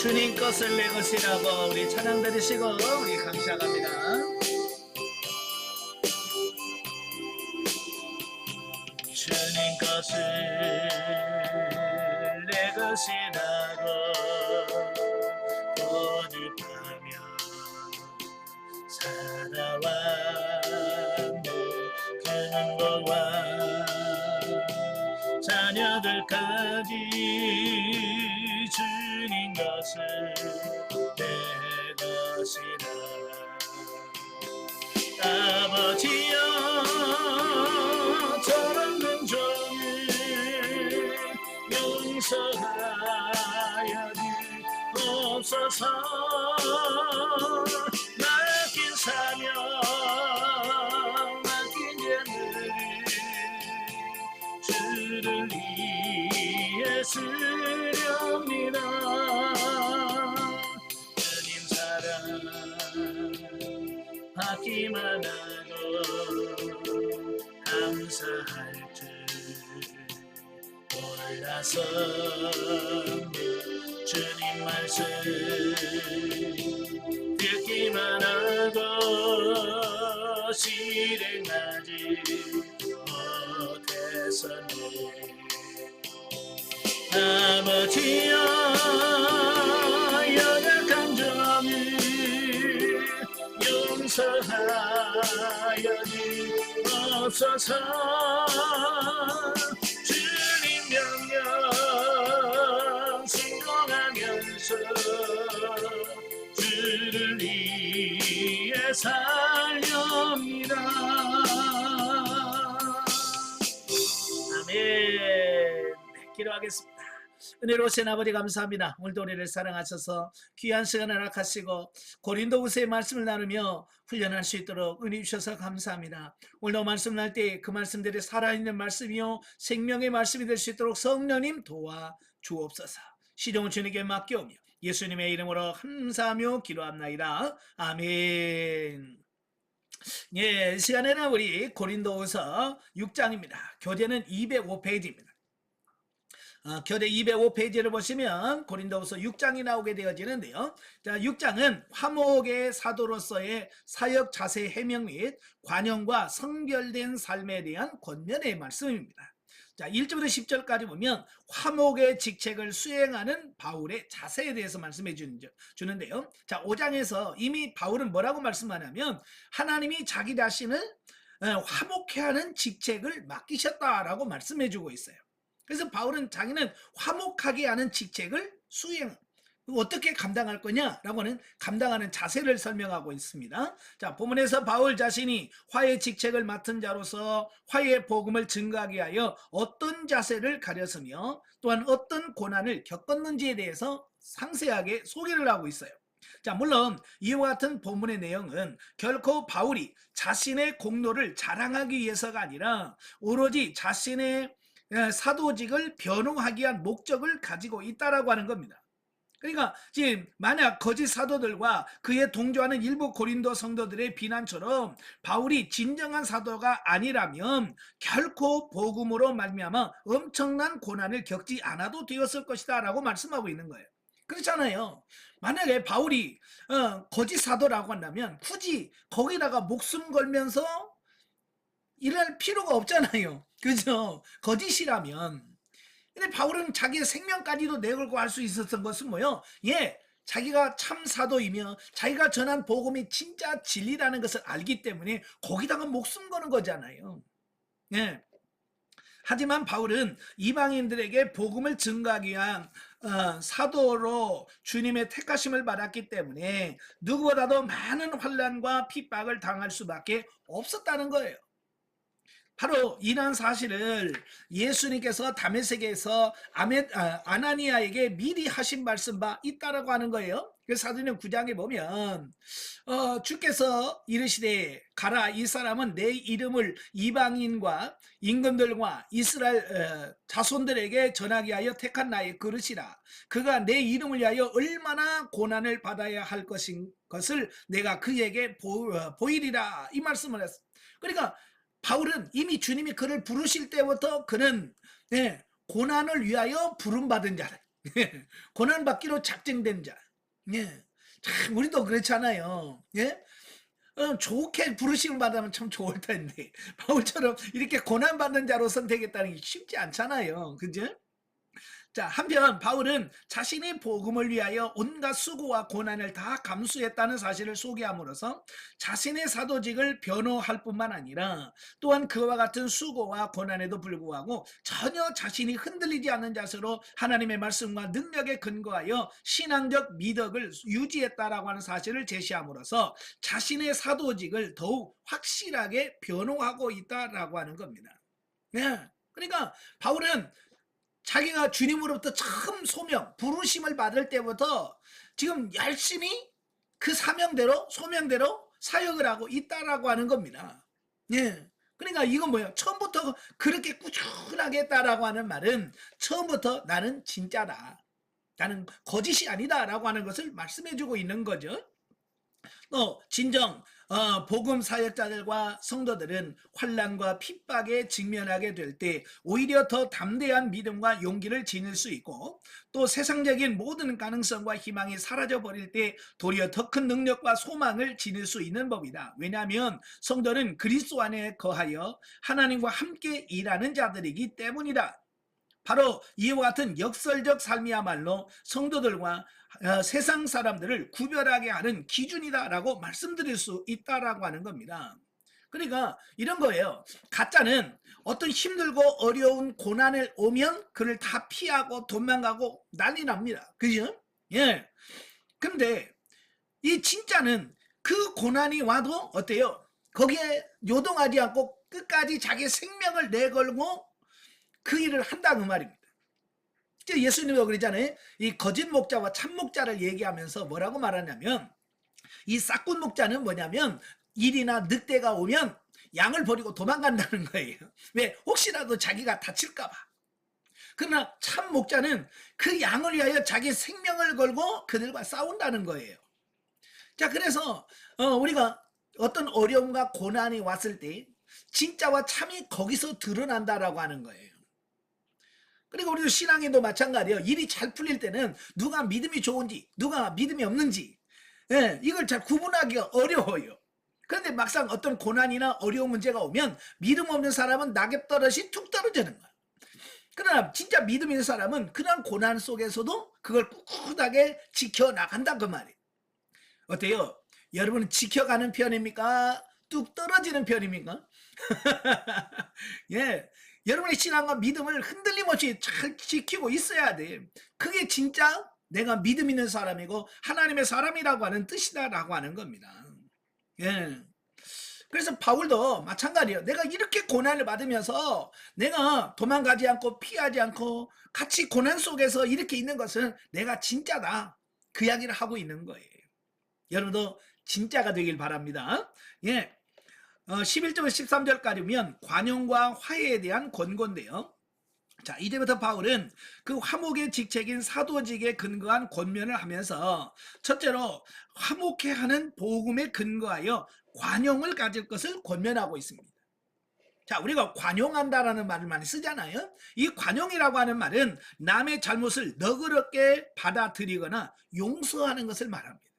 주님 것을 내 것이라고 우리 찬양 드리시고 우리 감사합니다. 주님 것을 내 것이라고 고집하며 살아왔네. 그는 너와 자녀들까지 주님 것을 내 것이라. 아버지여 저런 종을 용서하여 주옵소서. 맡긴 사명 맡긴 예물을 주를 위해 쓰렵니다. 주님 사랑 받기만 하고 감사할 줄 몰라서 주님 말씀 듣기만 하고 실행하지 못했었네. 아버지여 연약한 종을 용서하여 주옵소서. 주님 명령 순종하면서 주를 위해 살렵니다. 아멘. 기도하겠습니다. 은혜로우신 아버지 감사합니다. 오늘도 우리를 사랑하셔서 귀한 시간을 허락하시고 고린도후서의 말씀을 나누며 훈련할 수 있도록 은혜 주셔서 감사합니다. 오늘도 말씀 날 때 그 말씀들이 살아있는 말씀이요 생명의 말씀이 될 수 있도록 성령님 도와 주옵소서. 시종은 주님께 맡겨오며 예수님의 이름으로 감사하며 기도합나이다. 아멘. 예, 이 시간에는 우리 고린도후서 6장입니다. 교재는 205페이지입니다. 교재 205페이지를 보시면 고린도후서 6장이 나오게 되어지는데요. 자, 6장은 화목의 사도로서의 사역 자세 해명 및 관용과 성결된 삶에 대한 권면의 말씀입니다. 자, 1절부터 10절까지 보면 화목의 직책을 수행하는 바울의 자세에 대해서 말씀해 주는데요. 자, 5장에서 이미 바울은 뭐라고 말씀하냐면 하나님이 자기 자신을 화목해 하는 직책을 맡기셨다라고 말씀해 주고 있어요. 그래서 바울은 자기는 화목하게 하는 직책을 어떻게 감당할 거냐라고 하는 감당하는 자세를 설명하고 있습니다. 자, 본문에서 바울 자신이 화해 직책을 맡은 자로서 화해 복음을 증가하게 하여 어떤 자세를 가렸으며 또한 어떤 고난을 겪었는지에 대해서 상세하게 소개를 하고 있어요. 자, 물론 이와 같은 본문의 내용은 결코 바울이 자신의 공로를 자랑하기 위해서가 아니라 오로지 자신의 사도직을 변호하기 위한 목적을 가지고 있다라고 하는 겁니다. 그러니까 지금 만약 거짓 사도들과 그에 동조하는 일부 고린도 성도들의 비난처럼 바울이 진정한 사도가 아니라면 결코 복음으로 말미암아 엄청난 고난을 겪지 않아도 되었을 것이다 라고 말씀하고 있는 거예요. 그렇잖아요. 만약에 바울이 거짓 사도라고 한다면 굳이 거기다가 목숨 걸면서 일할 필요가 없잖아요. 그죠? 거짓이라면. 근데 바울은 자기의 생명까지도 내걸고 할 수 있었던 것은 뭐요? 예, 자기가 참 사도이며 자기가 전한 복음이 진짜 진리라는 것을 알기 때문에 거기다가 목숨 거는 거잖아요. 예. 하지만 바울은 이방인들에게 복음을 증가하기 위한 사도로 주님의 택하심을 받았기 때문에 누구보다도 많은 환난과 핍박을 당할 수밖에 없었다는 거예요. 바로 이러한 사실을 예수님께서 다메섹에서 아나니아에게 미리 하신 말씀 바 있다라고 하는 거예요. 그래서 사도행전 9장에 보면 주께서 이르시되 가라, 이 사람은 내 이름을 이방인과 임금들과 이스라엘 자손들에게 전하게 하여 택한 나의 그릇이라. 그가 내 이름을 위하여 얼마나 고난을 받아야 할 것을 내가 그에게 보이리라, 이 말씀을 했습니다. 그러니까 바울은 이미 주님이 그를 부르실 때부터 그는 고난을 위하여 부름받은 자다. 예. 고난받기로 작정된 자. 예. 참 우리도 그렇잖아요. 예. 좋게 부르심을 받으면 참 좋을 텐데 바울처럼 이렇게 고난받는 자로 선택했다는 게 쉽지 않잖아요. 그죠? 자, 한편 바울은 자신이 복음을 위하여 온갖 수고와 고난을 다 감수했다는 사실을 소개함으로써 자신의 사도직을 변호할 뿐만 아니라 또한 그와 같은 수고와 고난에도 불구하고 전혀 자신이 흔들리지 않는 자세로 하나님의 말씀과 능력에 근거하여 신앙적 미덕을 유지했다라고 하는 사실을 제시함으로써 자신의 사도직을 더욱 확실하게 변호하고 있다라고 하는 겁니다. 네. 그러니까 바울은 자기가 주님으로부터 처음 소명, 부르심을 받을 때부터 지금 열심히 그 사명대로, 소명대로 사역을 하고 있다라고 하는 겁니다. 예. 그러니까 이건 뭐예요? 처음부터 그렇게 꾸준하게 했다라고 하는 말은 처음부터 나는 진짜다. 나는 거짓이 아니다라고 하는 것을 말씀해주고 있는 거죠. 또 진정 복음 사역자들과 성도들은 환난과 핍박에 직면하게 될 때 오히려 더 담대한 믿음과 용기를 지닐 수 있고 또 세상적인 모든 가능성과 희망이 사라져 버릴 때 도리어 더 큰 능력과 소망을 지닐 수 있는 법이다. 왜냐하면 성도는 그리스도 안에 거하여 하나님과 함께 일하는 자들이기 때문이다. 바로 이와 같은 역설적 삶이야말로 성도들과 세상 사람들을 구별하게 하는 기준이다라고 말씀드릴 수 있다라고 하는 겁니다. 그러니까 이런 거예요. 가짜는 어떤 힘들고 어려운 고난을 오면 그를 다 피하고 도망가고 난리 납니다. 그죠? 예. 근데 이 진짜는 그 고난이 와도 어때요? 거기에 요동하지 않고 끝까지 자기 생명을 내걸고 그 일을 한다 그 말입니다. 예수님도 그러잖아요. 이 거짓 목자와 참 목자를 얘기하면서 뭐라고 말하냐면 이 싹군 목자는 뭐냐면 일이나 늑대가 오면 양을 버리고 도망간다는 거예요. 왜? 혹시라도 자기가 다칠까 봐. 그러나 참 목자는 그 양을 위하여 자기 생명을 걸고 그들과 싸운다는 거예요. 자, 그래서 우리가 어떤 어려움과 고난이 왔을 때 진짜와 참이 거기서 드러난다라고 하는 거예요. 그리고 우리도 신앙에도 마찬가지예요. 일이 잘 풀릴 때는 누가 믿음이 좋은지 누가 믿음이 없는지 이걸 잘 구분하기가 어려워요. 그런데 막상 어떤 고난이나 어려운 문제가 오면 믿음 없는 사람은 낙엽떨어시 툭 떨어지는 거야. 그러나 진짜 믿음 있는 사람은 그런 고난 속에서도 그걸 꿋꿋하게 지켜나간다 그 말이에요. 어때요? 여러분은 지켜가는 편입니까? 뚝 떨어지는 편입니까? 예, 여러분의 신앙과 믿음을 흔들림 없이 잘 지키고 있어야 돼. 그게 진짜 내가 믿음 있는 사람이고 하나님의 사람이라고 하는 뜻이다라고 하는 겁니다. 예. 그래서 바울도 마찬가지예요. 내가 이렇게 고난을 받으면서 내가 도망가지 않고 피하지 않고 같이 고난 속에서 이렇게 있는 것은 내가 진짜다. 그 이야기를 하고 있는 거예요. 여러분도 진짜가 되길 바랍니다. 예. 11절 13절까지면 관용과 화해에 대한 권고인데요. 자, 이제부터 바울은 그 화목의 직책인 사도직에 근거한 권면을 하면서 첫째로 화목해 하는 복음에 근거하여 관용을 가질 것을 권면하고 있습니다. 자, 우리가 관용한다라는 말을 많이 쓰잖아요. 이 관용이라고 하는 말은 남의 잘못을 너그럽게 받아들이거나 용서하는 것을 말합니다.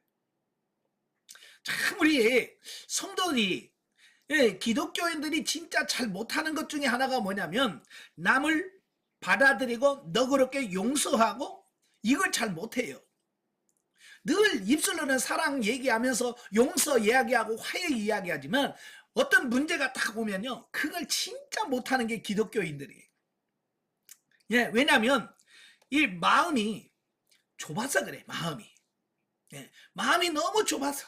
참 우리 성도들이 기독교인들이 진짜 잘 못하는 것 중에 하나가 뭐냐면 남을 받아들이고 너그럽게 용서하고 이걸 잘 못해요. 늘 입술로는 사랑 얘기하면서 용서 이야기하고 화해 이야기하지만 어떤 문제가 딱 오면요 그걸 진짜 못하는 게 기독교인들이에요. 예, 왜냐하면 이 마음이 좁아서 그래. 마음이 너무 좁아서.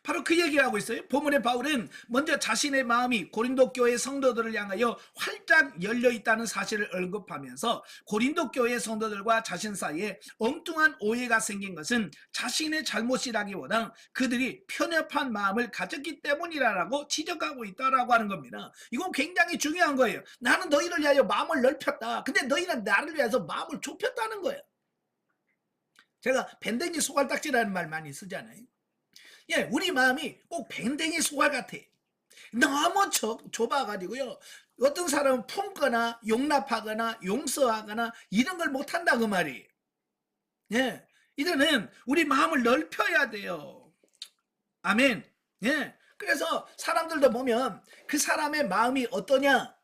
바로 그 얘기를 하고 있어요. 본문의 바울은 먼저 자신의 마음이 고린도 교회 성도들을 향하여 활짝 열려 있다는 사실을 언급하면서 고린도 교회 성도들과 자신 사이에 엉뚱한 오해가 생긴 것은 자신의 잘못이라기보다 그들이 편협한 마음을 가졌기 때문이라고 지적하고 있다라고 하는 겁니다. 이건 굉장히 중요한 거예요. 나는 너희를 위하여 마음을 넓혔다. 근데 너희는 나를 위해서 마음을 좁혔다는 거예요. 제가 밴댕이 소갈딱지라는 말 많이 쓰잖아요. 예, 우리 마음이 꼭 밴댕이 소갈 같아. 너무 좁아가지고요. 어떤 사람은 품거나 용납하거나 용서하거나 이런 걸 못한다 그 말이에요. 예. 이제는 우리 마음을 넓혀야 돼요. 아멘. 예. 그래서 사람들도 보면 그 사람의 마음이 어떠냐,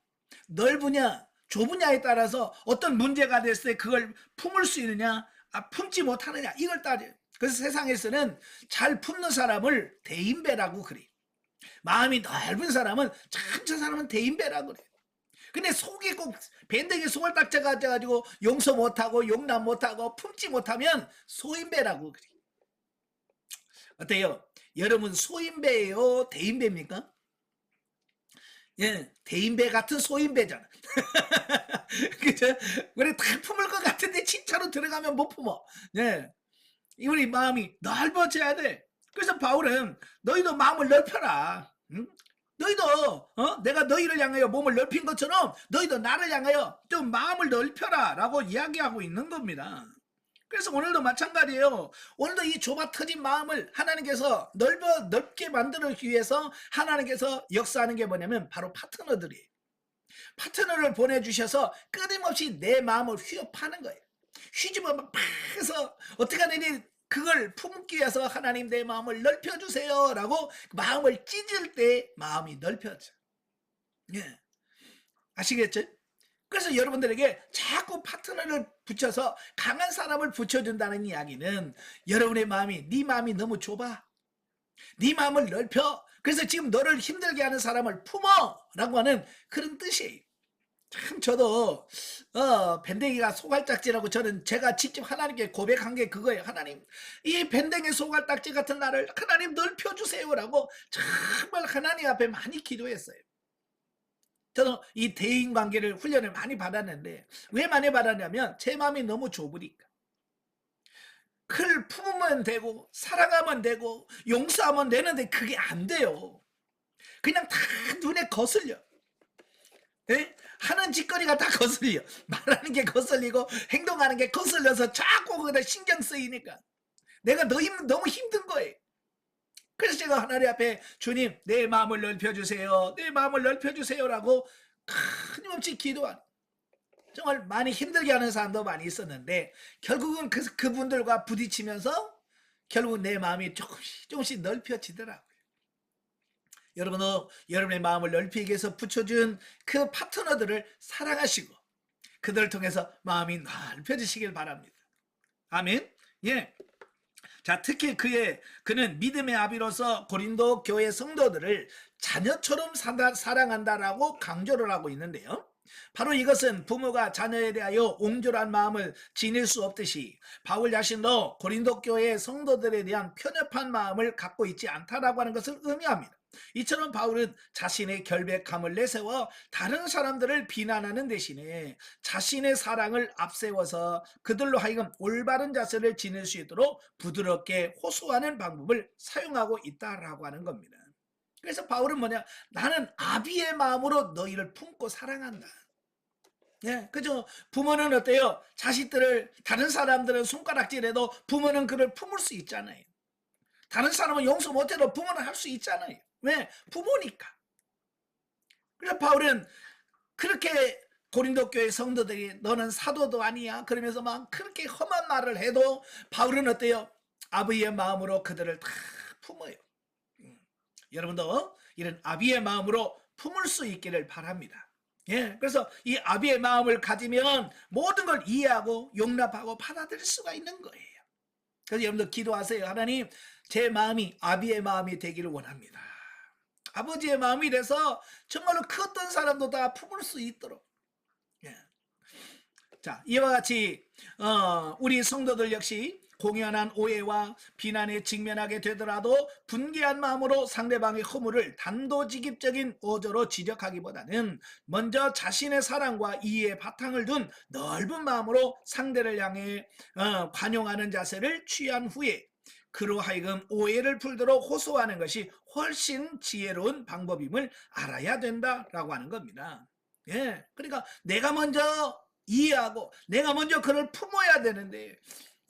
넓으냐, 좁으냐에 따라서 어떤 문제가 됐을 때 그걸 품을 수 있느냐, 품지 못하느냐, 이걸 따져요. 그래서 세상에서는 잘 품는 사람을 대인배라고 그래. 마음이 넓은 사람은 참 저 사람은 대인배라고 그래. 근데 속이 꼭 밴댕이 속을 딱 져가지고 용서 못하고 용납 못하고 품지 못하면 소인배라고 그래. 어때요? 여러분 소인배예요? 대인배입니까? 예, 대인배 같은 소인배잖아. 그죠? 그래, 다 품을 것 같은데 진짜로 들어가면 못 품어. 예, 우리 마음이 넓어져야 돼. 그래서 바울은 너희도 마음을 넓혀라. 응? 너희도 내가 너희를 향하여 몸을 넓힌 것처럼 너희도 나를 향하여 좀 마음을 넓혀라 라고 이야기하고 있는 겁니다. 그래서 오늘도 마찬가지예요. 오늘도 이 좁아 터진 마음을 하나님께서 넓게 만들기 위해서 하나님께서 역사하는 게 뭐냐면 바로 파트너들이에요. 파트너를 보내주셔서 끊임없이 내 마음을 휘어파는 거예요. 휘집어 막 해서 어떻게 하느니 그걸 품기 위해서 하나님 내 마음을 넓혀주세요 라고 마음을 찢을 때 마음이 넓혀져. 예, 아시겠죠? 그래서 여러분들에게 자꾸 파트너를 붙여서 강한 사람을 붙여준다는 이야기는 여러분의 마음이 네 마음이 너무 좁아. 네 마음을 넓혀. 그래서 지금 너를 힘들게 하는 사람을 품어 라고 하는 그런 뜻이에요. 참 저도 밴댕이가 소갈딱지라고 저는 제가 직접 하나님께 고백한 게 그거예요. 하나님, 이 밴댕이 소갈딱지 같은 나를 하나님 넓혀주세요라고 정말 하나님 앞에 많이 기도했어요. 저는 이 대인관계를 훈련을 많이 받았는데 왜 많이 받았냐면 제 마음이 너무 좁으니까. 그걸 품으면 되고 사랑하면 되고 용서하면 되는데 그게 안 돼요. 그냥 다 눈에 거슬려. 예? 하는 짓거리가 다 거슬려. 말하는 게 거슬리고 행동하는 게 거슬려서 자꾸 거기다 신경 쓰이니까 내가 너무 힘든 거예요. 그래서 제가 하나님 앞에 주님 내 마음을 넓혀주세요. 내 마음을 넓혀주세요라고 끊임없이 기도한, 정말 많이 힘들게 하는 사람도 많이 있었는데 결국은 그분들과 부딪히면서 결국은 내 마음이 조금씩 넓혀지더라고요. 여러분은 여러분의 마음을 넓히기 위해서 붙여준 그 파트너들을 사랑하시고 그들을 통해서 마음이 넓혀지시길 바랍니다. 아멘. 예. 자, 특히 그는 믿음의 아비로서 고린도 교회 성도들을 자녀처럼 사랑한다라고 강조를 하고 있는데요. 바로 이것은 부모가 자녀에 대하여 옹졸한 마음을 지닐 수 없듯이 바울 자신도 고린도 교회 성도들에 대한 편협한 마음을 갖고 있지 않다라고 하는 것을 의미합니다. 이처럼 바울은 자신의 결백함을 내세워 다른 사람들을 비난하는 대신에 자신의 사랑을 앞세워서 그들로 하여금 올바른 자세를 지닐 수 있도록 부드럽게 호소하는 방법을 사용하고 있다라고 하는 겁니다. 그래서 바울은 뭐냐? 나는 아비의 마음으로 너희를 품고 사랑한다. 예, 그죠? 부모는 어때요? 자식들을, 다른 사람들은 손가락질해도 부모는 그를 품을 수 있잖아요. 다른 사람은 용서 못해도 부모는 할 수 있잖아요. 왜? 부모니까. 그래서 바울은 그렇게 고린도 교회 성도들이 너는 사도도 아니야 그러면서 막 그렇게 험한 말을 해도 바울은 어때요? 아비의 마음으로 그들을 다 품어요. 여러분도 이런 아비의 마음으로 품을 수 있기를 바랍니다. 예, 그래서 이 아비의 마음을 가지면 모든 걸 이해하고 용납하고 받아들일 수가 있는 거예요. 그래서 여러분들 기도하세요. 하나님, 제 마음이 아비의 마음이 되기를 원합니다. 아버지의 마음이 돼서 정말로 그 어떤 사람도 다 품을 수 있도록. 예. 자, 이와 같이 우리 성도들 역시 공연한 오해와 비난에 직면하게 되더라도 분개한 마음으로 상대방의 허물을 단도직입적인 어조로 지적하기보다는 먼저 자신의 사랑과 이해의 바탕을 둔 넓은 마음으로 상대를 향해 관용하는 자세를 취한 후에 그로 하여금 오해를 풀도록 호소하는 것이 훨씬 지혜로운 방법임을 알아야 된다라고 하는 겁니다. 예, 그러니까 내가 먼저 이해하고 내가 먼저 그를 품어야 되는데,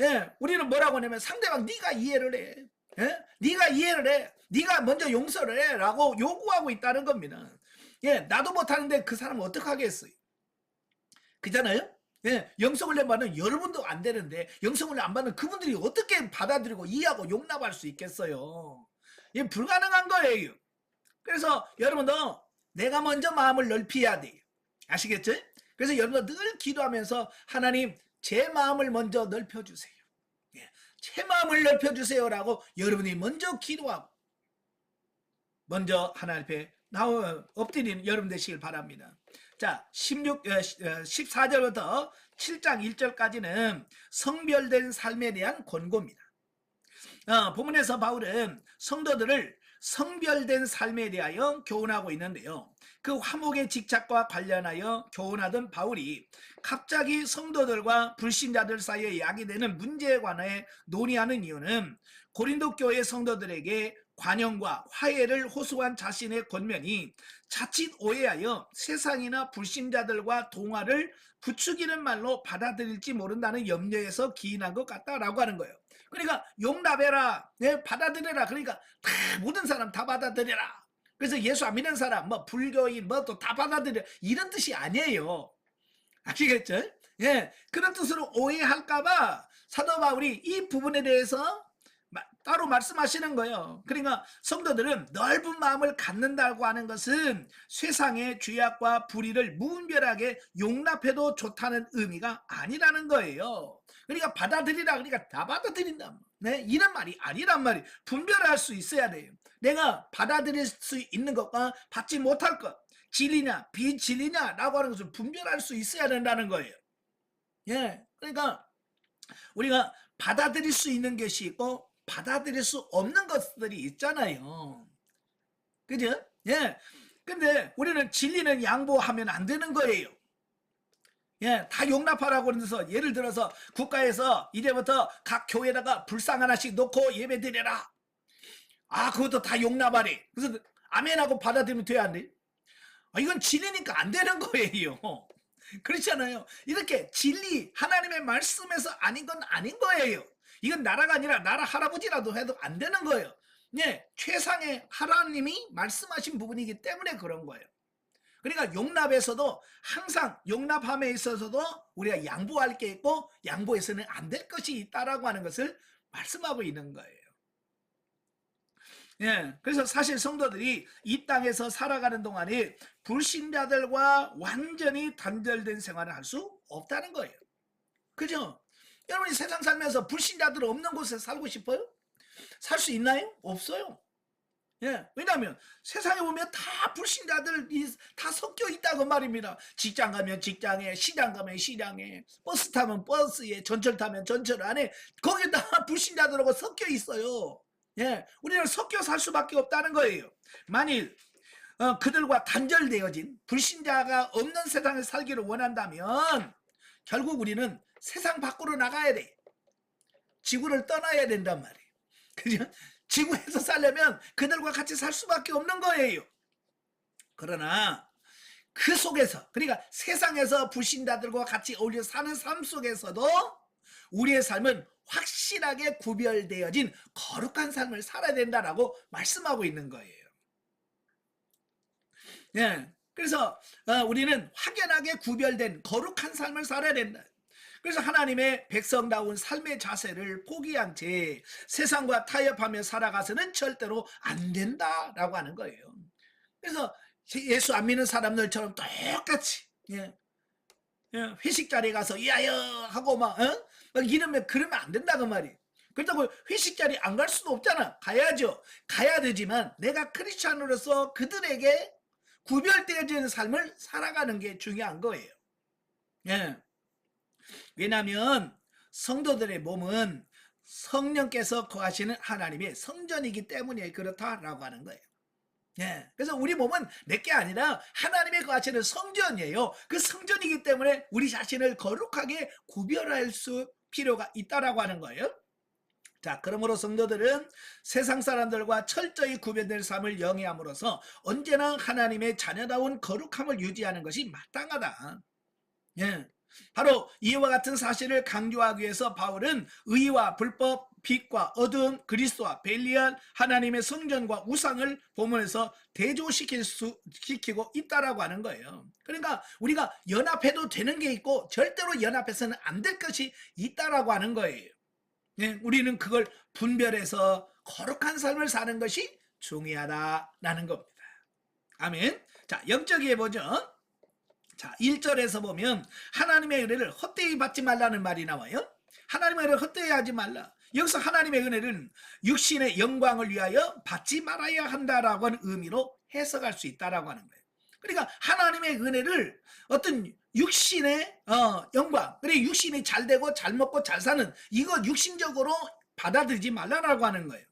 예, 우리는 뭐라고 하냐면 상대방 네가 이해를 해, 예, 네가 이해를 해, 네가 먼저 용서를 해라고 요구하고 있다는 겁니다. 예, 나도 못하는데 그 사람은 어떡하겠어요? 그잖아요. 예, 영성훈련 받는 여러분도 안 되는데 영성훈련 안 받는 그분들이 어떻게 받아들이고 이해하고 용납할 수 있겠어요? 이게 불가능한 거예요. 그래서 여러분도 내가 먼저 마음을 넓혀야 돼요. 아시겠죠? 그래서 여러분도 늘 기도하면서 하나님 제 마음을 먼저 넓혀주세요. 예, 제 마음을 넓혀주세요라고 여러분이 먼저 기도하고 먼저 하나님 앞에 엎드리는 여러분 되시길 바랍니다. 자, 14절부터 7장 1절까지는 성별된 삶에 대한 권고입니다. 본문에서 바울은 성도들을 성별된 삶에 대하여 교훈하고 있는데요. 그 화목의 직착과 관련하여 교훈하던 바울이 갑자기 성도들과 불신자들 사이에 야기되는 문제에 관해 논의하는 이유는 고린도 교회 성도들에게 관용과 화해를 호소한 자신의 권면이 자칫 오해하여 세상이나 불신자들과 동화를 부추기는 말로 받아들일지 모른다는 염려에서 기인한 것 같다라고 하는 거예요. 그러니까 용납해라, 네, 받아들여라. 그러니까 다 모든 사람 다 받아들여라. 그래서 예수 안 믿는 사람, 뭐 불교인, 뭐 또 다 받아들여 이런 뜻이 아니에요. 아시겠죠? 예, 그런 뜻으로 오해할까봐 사도 바울이 이 부분에 대해서 따로 말씀하시는 거예요. 그러니까 성도들은 넓은 마음을 갖는다고 하는 것은 세상의 죄악과 불의를 무분별하게 용납해도 좋다는 의미가 아니라는 거예요. 그러니까 받아들이라, 그러니까 다 받아들인다. 네, 이런 말이 아니란 말이 분별할 수 있어야 돼요. 내가 받아들일 수 있는 것과 받지 못할 것, 진리냐 비진리냐라고 하는 것을 분별할 수 있어야 된다는 거예요. 예, 그러니까 우리가 받아들일 수 있는 것이 있고 받아들일 수 없는 것들이 있잖아요. 그죠? 예. 근데 우리는 진리는 양보하면 안 되는 거예요. 예, 다 용납하라고 그러면서 예를 들어서 국가에서 이제부터 각 교회에다가 불상 하나씩 놓고 예배 드려라. 아, 그것도 다 용납하래. 그래서 아멘하고 받아들이면 돼야 안 돼? 이건 진리니까 안 되는 거예요. 그렇잖아요. 이렇게 진리, 하나님의 말씀에서 아닌 건 아닌 거예요. 이건 나라가 아니라 나라 할아버지라도 해도 안 되는 거예요. 네, 최상의 하나님이 말씀하신 부분이기 때문에 그런 거예요. 그러니까 용납에서도 항상 용납함에 있어서도 우리가 양보할 게 있고 양보해서는 안 될 것이 있다라고 하는 것을 말씀하고 있는 거예요. 예, 그래서 사실 성도들이 이 땅에서 살아가는 동안에 불신자들과 완전히 단절된 생활을 할 수 없다는 거예요. 그죠? 여러분이 세상 살면서 불신자들 없는 곳에 살고 싶어요? 살 수 있나요? 없어요. 예, 왜냐하면 세상에 보면 다 불신자들이 다 섞여 있다고 말입니다. 직장 가면 직장에, 시장 가면 시장에, 버스 타면 버스에, 전철 타면 전철 안에 거기 다 불신자들하고 섞여 있어요. 예, 우리는 섞여 살 수밖에 없다는 거예요. 만일 그들과 단절되어진 불신자가 없는 세상에 살기를 원한다면 결국 우리는 세상 밖으로 나가야 돼. 지구를 떠나야 된단 말이에요. 그죠? 지구에서 살려면 그들과 같이 살 수밖에 없는 거예요. 그러나 그 속에서, 그러니까 세상에서 불신자들과 같이 어울려 사는 삶 속에서도 우리의 삶은 확실하게 구별되어진 거룩한 삶을 살아야 된다라고 말씀하고 있는 거예요. 예, 그래서 우리는 확연하게 구별된 거룩한 삶을 살아야 된다. 그래서 하나님의 백성다운 삶의 자세를 포기한 채 세상과 타협하며 살아가서는 절대로 안 된다라고 하는 거예요. 그래서 예수 안 믿는 사람들처럼 똑같이 회식 자리에 가서 야여 하고 막 이러면 그러면 안 된다 그 말이. 그렇다고 회식 자리 안 갈 수도 없잖아. 가야죠. 가야 되지만 내가 크리스찬으로서 그들에게 구별되어지는 삶을 살아가는 게 중요한 거예요. 예. 왜냐하면 성도들의 몸은 성령께서 거하시는 하나님의 성전이기 때문에 그렇다라고 하는 거예요. 예, 그래서 우리 몸은 내 게 아니라 하나님의 거하시는 성전이에요. 그 성전이기 때문에 우리 자신을 거룩하게 구별할 수 필요가 있다라고 하는 거예요. 자, 그러므로 성도들은 세상 사람들과 철저히 구별된 삶을 영위함으로써 언제나 하나님의 자녀다운 거룩함을 유지하는 것이 마땅하다. 예. 바로 이와 같은 사실을 강조하기 위해서 바울은 의와 불법, 빛과 어두움, 그리스도와 벨리알, 하나님의 성전과 우상을 본문에서 시키고 있다라고 하는 거예요. 그러니까 우리가 연합해도 되는 게 있고 절대로 연합해서는 안 될 것이 있다라고 하는 거예요. 네, 우리는 그걸 분별해서 거룩한 삶을 사는 것이 중요하다라는 겁니다. 아멘. 자, 영적이해 보죠. 자, 1절에서 보면 하나님의 은혜를 헛되이 받지 말라는 말이 나와요. 하나님의 은혜를 헛되이 하지 말라. 여기서 하나님의 은혜는 육신의 영광을 위하여 받지 말아야 한다라고 하는 의미로 해석할 수 있다라고 하는 거예요. 그러니까 하나님의 은혜를 어떤 육신의 영광, 그래 육신이 잘 되고 잘 먹고 잘 사는 이거 육신적으로 받아들이지 말라라고 하는 거예요.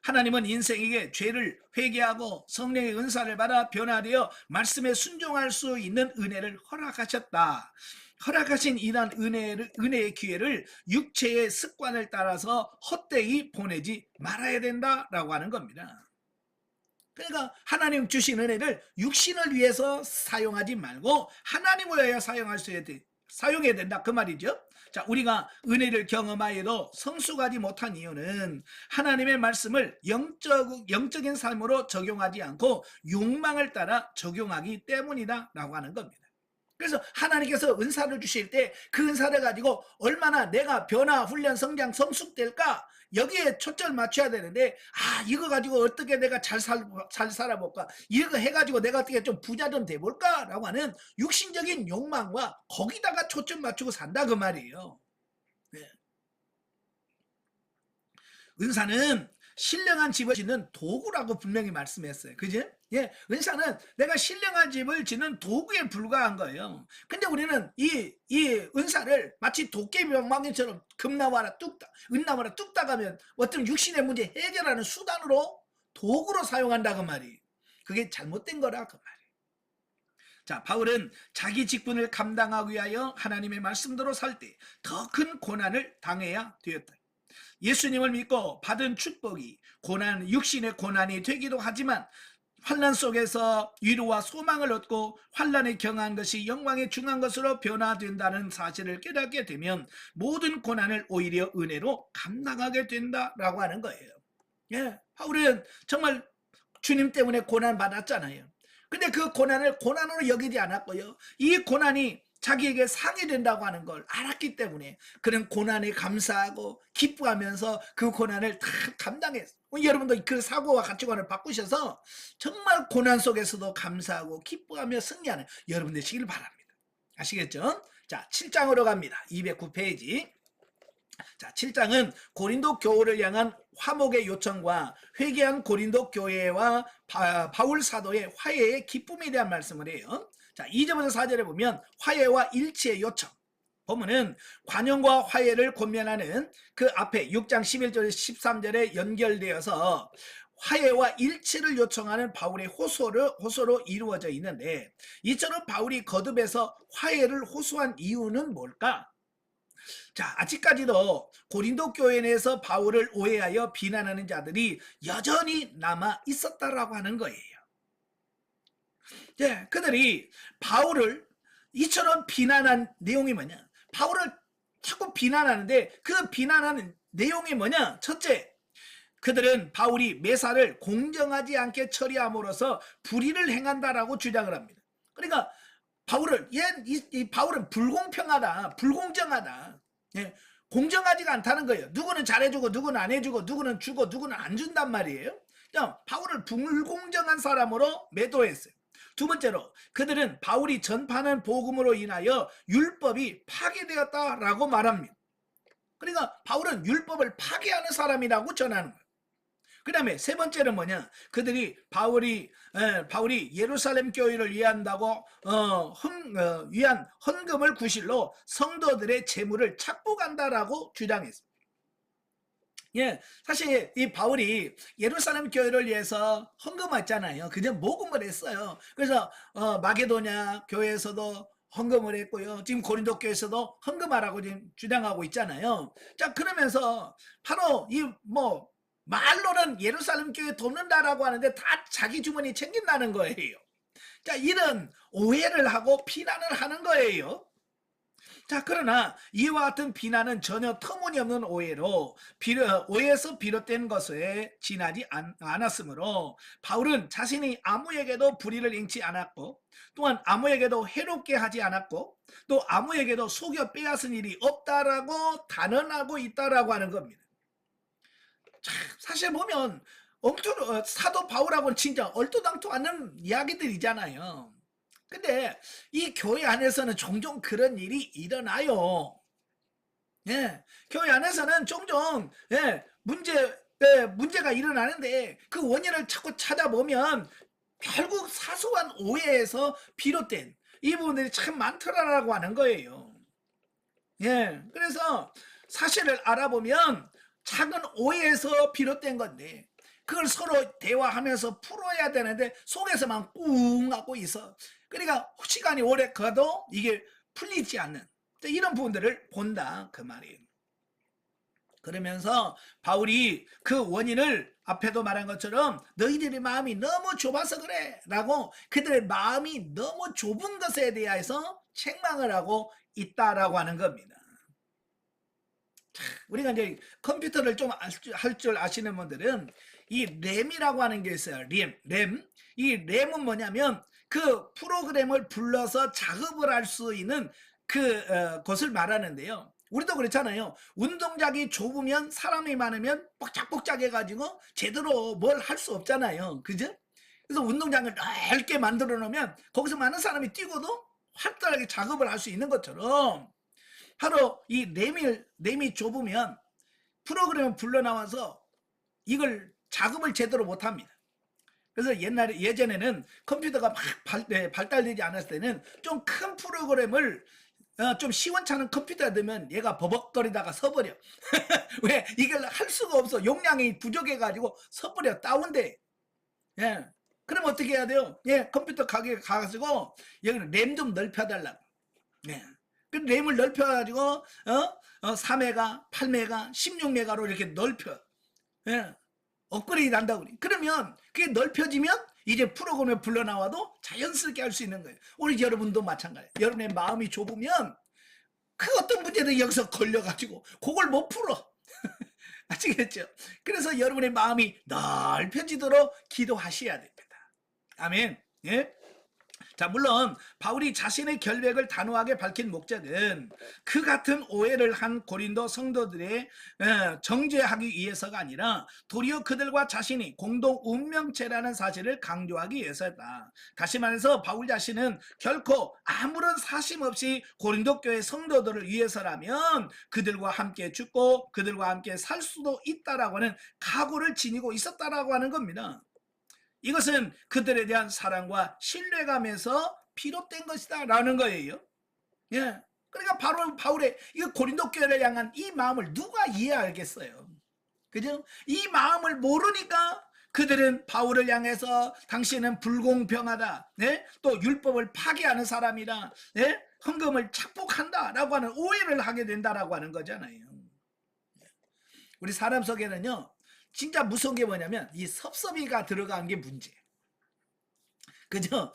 하나님은 인생에게 죄를 회개하고 성령의 은사를 받아 변화되어 말씀에 순종할 수 있는 은혜를 허락하셨다. 허락하신 이러한 은혜의 기회를 육체의 습관을 따라서 헛되이 보내지 말아야 된다라고 하는 겁니다. 그러니까 하나님 주신 은혜를 육신을 위해서 사용하지 말고 하나님을 위하여 사용해야 된다 그 말이죠. 자, 우리가 은혜를 경험하여도 성숙하지 못한 이유는 하나님의 말씀을 영적인 삶으로 적용하지 않고 욕망을 따라 적용하기 때문이다 라고 하는 겁니다. 그래서 하나님께서 은사를 주실 때 그 은사를 가지고 얼마나 내가 변화, 훈련, 성장, 성숙될까 여기에 초점을 맞춰야 되는데 이거 가지고 어떻게 내가 잘 살아볼까, 이거 해가지고 내가 어떻게 좀 부자 좀 돼볼까 라고 하는 육신적인 욕망과 거기다가 초점 맞추고 산다 그 말이에요. 네. 은사는 신령한 집을 짓는 도구라고 분명히 말씀했어요. 그지? 예, 은사는 내가 신령한 집을 짓는 도구에 불과한 거예요. 근데 우리는 이 은사를 마치 도깨비 방망이처럼 금 나와라 뚝딱, 은 나와라 뚝딱 하면 어떤 육신의 문제 해결하는 수단으로 도구로 사용한다 그 말이. 그게 잘못된 거라 그 말이. 자, 바울은 자기 직분을 감당하기 위하여 하나님의 말씀대로 살 때 더 큰 고난을 당해야 되었다. 예수님을 믿고 받은 축복이 육신의 고난이 되기도 하지만 환난 속에서 위로와 소망을 얻고 환난에 경한 것이 영광에 중한 것으로 변화된다는 사실을 깨닫게 되면 모든 고난을 오히려 은혜로 감당하게 된다라고 하는 거예요. 예, 바울은 정말 주님 때문에 고난 받았잖아요. 근데 그 고난을 고난으로 여기지 않았고요. 이 고난이 자기에게 상이 된다고 하는 걸 알았기 때문에 그런 고난에 감사하고 기뻐하면서 그 고난을 다 감당했어요. 여러분도 그 사고와 가치관을 바꾸셔서 정말 고난 속에서도 감사하고 기뻐하며 승리하는 여러분 되시길 바랍니다. 아시겠죠? 자, 7장으로 갑니다. 209페이지. 자, 7장은 고린도 교회를 향한 화목의 요청과 회개한 고린도 교회와 바울 사도의 화해의 기쁨에 대한 말씀을 해요. 자, 2절부터 4절에 보면 화해와 일치의 요청. 보면은 관용과 화해를 권면하는 그 앞에 6장 11절 13절에 연결되어서 화해와 일치를 요청하는 바울의 호소로 이루어져 있는데, 이처럼 바울이 거듭해서 화해를 호소한 이유는 뭘까? 자, 아직까지도 고린도 교회 내에서 바울을 오해하여 비난하는 자들이 여전히 남아 있었다라고 하는 거예요. 예, 그들이 바울을 이처럼 비난한 내용이 뭐냐? 바울을 자꾸 비난하는데 그 비난하는 내용이 뭐냐? 첫째, 그들은 바울이 매사를 공정하지 않게 처리함으로써 불의를 행한다라고 주장을 합니다. 그러니까 바울은 불공평하다, 불공정하다, 예, 공정하지가 않다는 거예요. 누구는 잘해주고 누구는 안 해주고 누구는 주고 누구는 안 준단 말이에요. 바울을 불공정한 사람으로 매도했어요. 두 번째로 그들은 바울이 전파하는 복음으로 인하여 율법이 파괴되었다라고 말합니다. 그러니까 바울은 율법을 파괴하는 사람이라고 전하는 거예요. 그 다음에 세 번째는 뭐냐? 그들이 바울이 예루살렘 교회를 위한다고 위한 헌금을 구실로 성도들의 재물을 착복한다라고 주장했습니다. 예, 사실 이 바울이 예루살렘 교회를 위해서 헌금했잖아요. 그냥 모금을 했어요. 그래서 마게도냐 교회에서도 헌금을 했고요. 지금 고린도 교회에서도 헌금하라고 지금 주장하고 있잖아요. 자, 그러면서 바로 말로는 예루살렘 교회 돕는다라고 하는데 다 자기 주머니 챙긴다는 거예요. 자, 이런 오해를 하고 비난을 하는 거예요. 자, 그러나 이와 같은 비난은 전혀 터무니없는 오해에서 비롯된 것에 지나지 않았으므로 바울은 자신이 아무에게도 불의를 행치 않았고 또한 아무에게도 해롭게 하지 않았고 또 아무에게도 속여 빼앗은 일이 없다라고 단언하고 있다라고 하는 겁니다. 자, 사실 보면 사도 바울하고는 진짜 얼토당토 않는 이야기들이잖아요. 근데 이 교회 안에서는 종종 그런 일이 일어나요. 예, 교회 안에서는 종종 문제가 일어나는데 그 원인을 자꾸 찾아보면 결국 사소한 오해에서 비롯된 이 부분들이 참 많더라라고 하는 거예요. 예, 그래서 사실을 알아보면 작은 오해에서 비롯된 건데 그걸 서로 대화하면서 풀어야 되는데 속에서만 꿍 하고 있어. 그러니까 시간이 오래 가도 이게 풀리지 않는 이런 부분들을 본다 그 말이에요. 그러면서 바울이 그 원인을 앞에도 말한 것처럼 너희들의 마음이 너무 좁아서 그래 라고 그들의 마음이 너무 좁은 것에 대해서 책망을 하고 있다라고 하는 겁니다. 우리가 이제 컴퓨터를 좀 할 줄 아시는 분들은 이 램이라고 하는 게 있어요. 램. 이 램은 뭐냐면 그 프로그램을 불러서 작업을 할 수 있는 것을 말하는데요. 우리도 그렇잖아요. 운동장이 좁으면 사람이 많으면 뻑짝뻑짝 해가지고 제대로 뭘 할 수 없잖아요. 그죠? 그래서 운동장을 넓게 만들어 놓으면 거기서 많은 사람이 뛰고도 활달하게 작업을 할 수 있는 것처럼 바로 이 램이 좁으면 프로그램을 불러 나와서 이걸 작업을 제대로 못 합니다. 그래서 예전에는 컴퓨터가 막 발달되지 않았을 때는 좀 큰 프로그램을 좀 시원찮은 컴퓨터에 넣으면 얘가 버벅거리다가 서버려. 왜? 이걸 할 수가 없어. 용량이 부족해가지고 서버려. 다운돼. 예. 그럼 어떻게 해야 돼요? 예, 컴퓨터 가게에 가가지고 여기는 램 좀 넓혀달라고. 예. 그 램을 넓혀가지고 4메가, 8메가, 16메가로 이렇게 넓혀. 예. 업그레이드 한다고 그래. 그러면 그게 넓혀지면 이제 프로그램에 불러 나와도 자연스럽게 할 수 있는 거예요. 우리 여러분도 마찬가지예요. 여러분의 마음이 좁으면 그 어떤 문제도 여기서 걸려가지고 그걸 못 풀어. 아시겠죠? 그래서 여러분의 마음이 넓혀지도록 기도하셔야 됩니다. 아멘. 예? 자, 물론 바울이 자신의 결백을 단호하게 밝힌 목적은 그 같은 오해를 한 고린도 성도들의 정죄하기 위해서가 아니라 도리어 그들과 자신이 공동 운명체라는 사실을 강조하기 위해서다. 다시 말해서 바울 자신은 결코 아무런 사심 없이 고린도 교회 성도들을 위해서라면 그들과 함께 죽고 그들과 함께 살 수도 있다라고 하는 각오를 지니고 있었다라고 하는 겁니다. 이것은 그들에 대한 사랑과 신뢰감에서 비롯된 것이다 라는 거예요. 예. 그러니까 바울의 이 고린도 교회를 향한 이 마음을 누가 이해하겠어요? 그죠? 이 마음을 모르니까 그들은 바울을 향해서 당신은 불공평하다. 네? 또 율법을 파괴하는 사람이다. 네? 헌금을 착복한다라고 하는 오해를 하게 된다라고 하는 거잖아요. 우리 사람 속에는요. 진짜 무서운 게 뭐냐면 이 섭섭이가 들어간 게 문제. 그죠?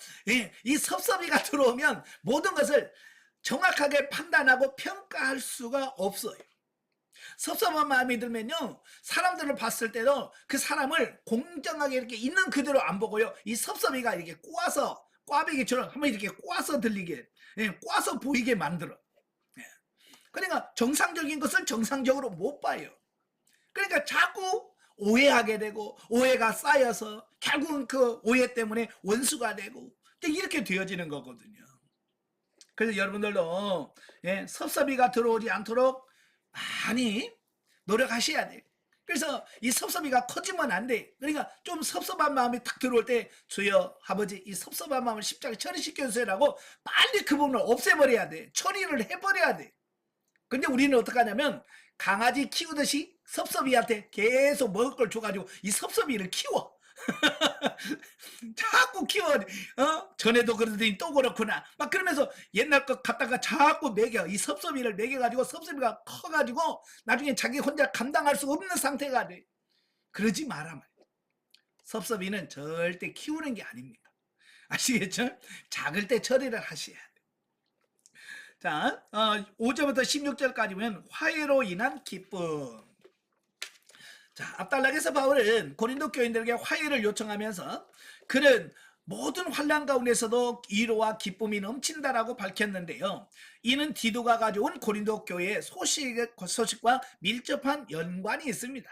이 섭섭이가 들어오면 모든 것을 정확하게 판단하고 평가할 수가 없어요. 섭섭한 마음이 들면요. 사람들을 봤을 때도 그 사람을 공정하게 이렇게 있는 그대로 안 보고요. 이 섭섭이가 이렇게 꼬아서 꽈배기처럼 한번 이렇게 꼬아서 들리게, 꼬아서 보이게 만들어. 그러니까 정상적인 것을 정상적으로 못 봐요. 그러니까 자꾸 오해하게 되고 오해가 쌓여서 결국은 그 오해 때문에 원수가 되고 이렇게 되어지는 거거든요. 그래서 여러분들도 섭섭이가 들어오지 않도록 많이 노력하셔야 돼요. 그래서 이 섭섭이가 커지면 안 돼. 그러니까 좀 섭섭한 마음이 탁 들어올 때 주여 아버지 이 섭섭한 마음을 십자가에 처리시켜 주세요라고 빨리 그 부분을 없애버려야 돼. 처리를 해버려야 돼. 근데 우리는 어떻게 하냐면 강아지 키우듯이 섭섭이한테 계속 먹을 걸 줘가지고 이 섭섭이를 키워. 자꾸 키워. 전에도 그러더니 또 그렇구나. 막 그러면서 옛날 것 갖다가 자꾸 먹여. 이 섭섭이를 먹여가지고 섭섭이가 커가지고 나중에 자기 혼자 감당할 수 없는 상태가 돼. 그러지 마라 말이야. 섭섭이는 절대 키우는 게 아닙니다. 아시겠죠? 작을 때 처리를 하셔야 돼. 자, 5절부터 16절까지 보면 화해로 인한 기쁨. 자, 앞단락에서 바울은 고린도 교인들에게 화해를 요청하면서 그는 모든 환난 가운데서도 위로와 기쁨이 넘친다라고 밝혔는데요. 이는 디도가 가져온 고린도 교회의 소식과 밀접한 연관이 있습니다.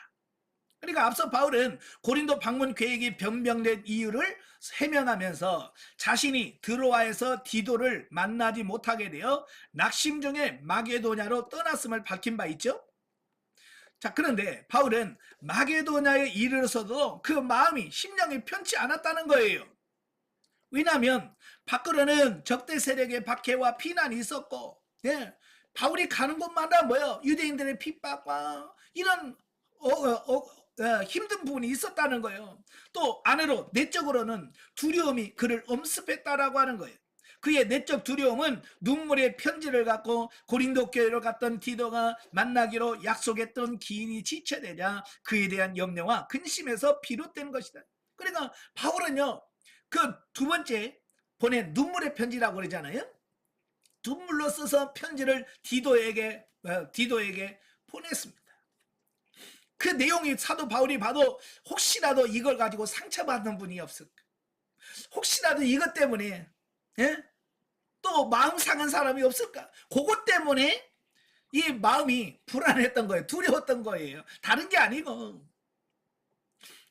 그러니까 앞서 바울은 고린도 방문 계획이 변경된 이유를 해명하면서 자신이 드로아에서 디도를 만나지 못하게 되어 낙심 중에 마게도냐로 떠났음을 밝힌 바 있죠. 자, 그런데 바울은 마게도냐에 이르러서도 그 마음이 심령이 편치 않았다는 거예요. 왜냐하면 밖으로는 적대 세력의 박해와 비난이 있었고, 예, 바울이 가는 곳마다 뭐요? 유대인들의 핍박과 이런 힘든 부분이 있었다는 거예요. 또 안으로 내적으로는 두려움이 그를 엄습했다라고 하는 거예요. 그의 내적 두려움은 눈물의 편지를 갖고 고린도 교회로 갔던 디도가 만나기로 약속했던 기인이 지체되자 그에 대한 염려와 근심에서 비롯된 것이다. 그러니까 바울은요, 그 두 번째 보낸 눈물의 편지라고 그러잖아요. 눈물로 써서 편지를 디도에게 보냈습니다. 그 내용이 사도 바울이 봐도 혹시라도 이걸 가지고 상처받는 분이 없을까? 혹시라도 이것 때문에, 예? 또 마음 상한 사람이 없을까? 그것 때문에 이 마음이 불안했던 거예요. 두려웠던 거예요. 다른 게 아니고.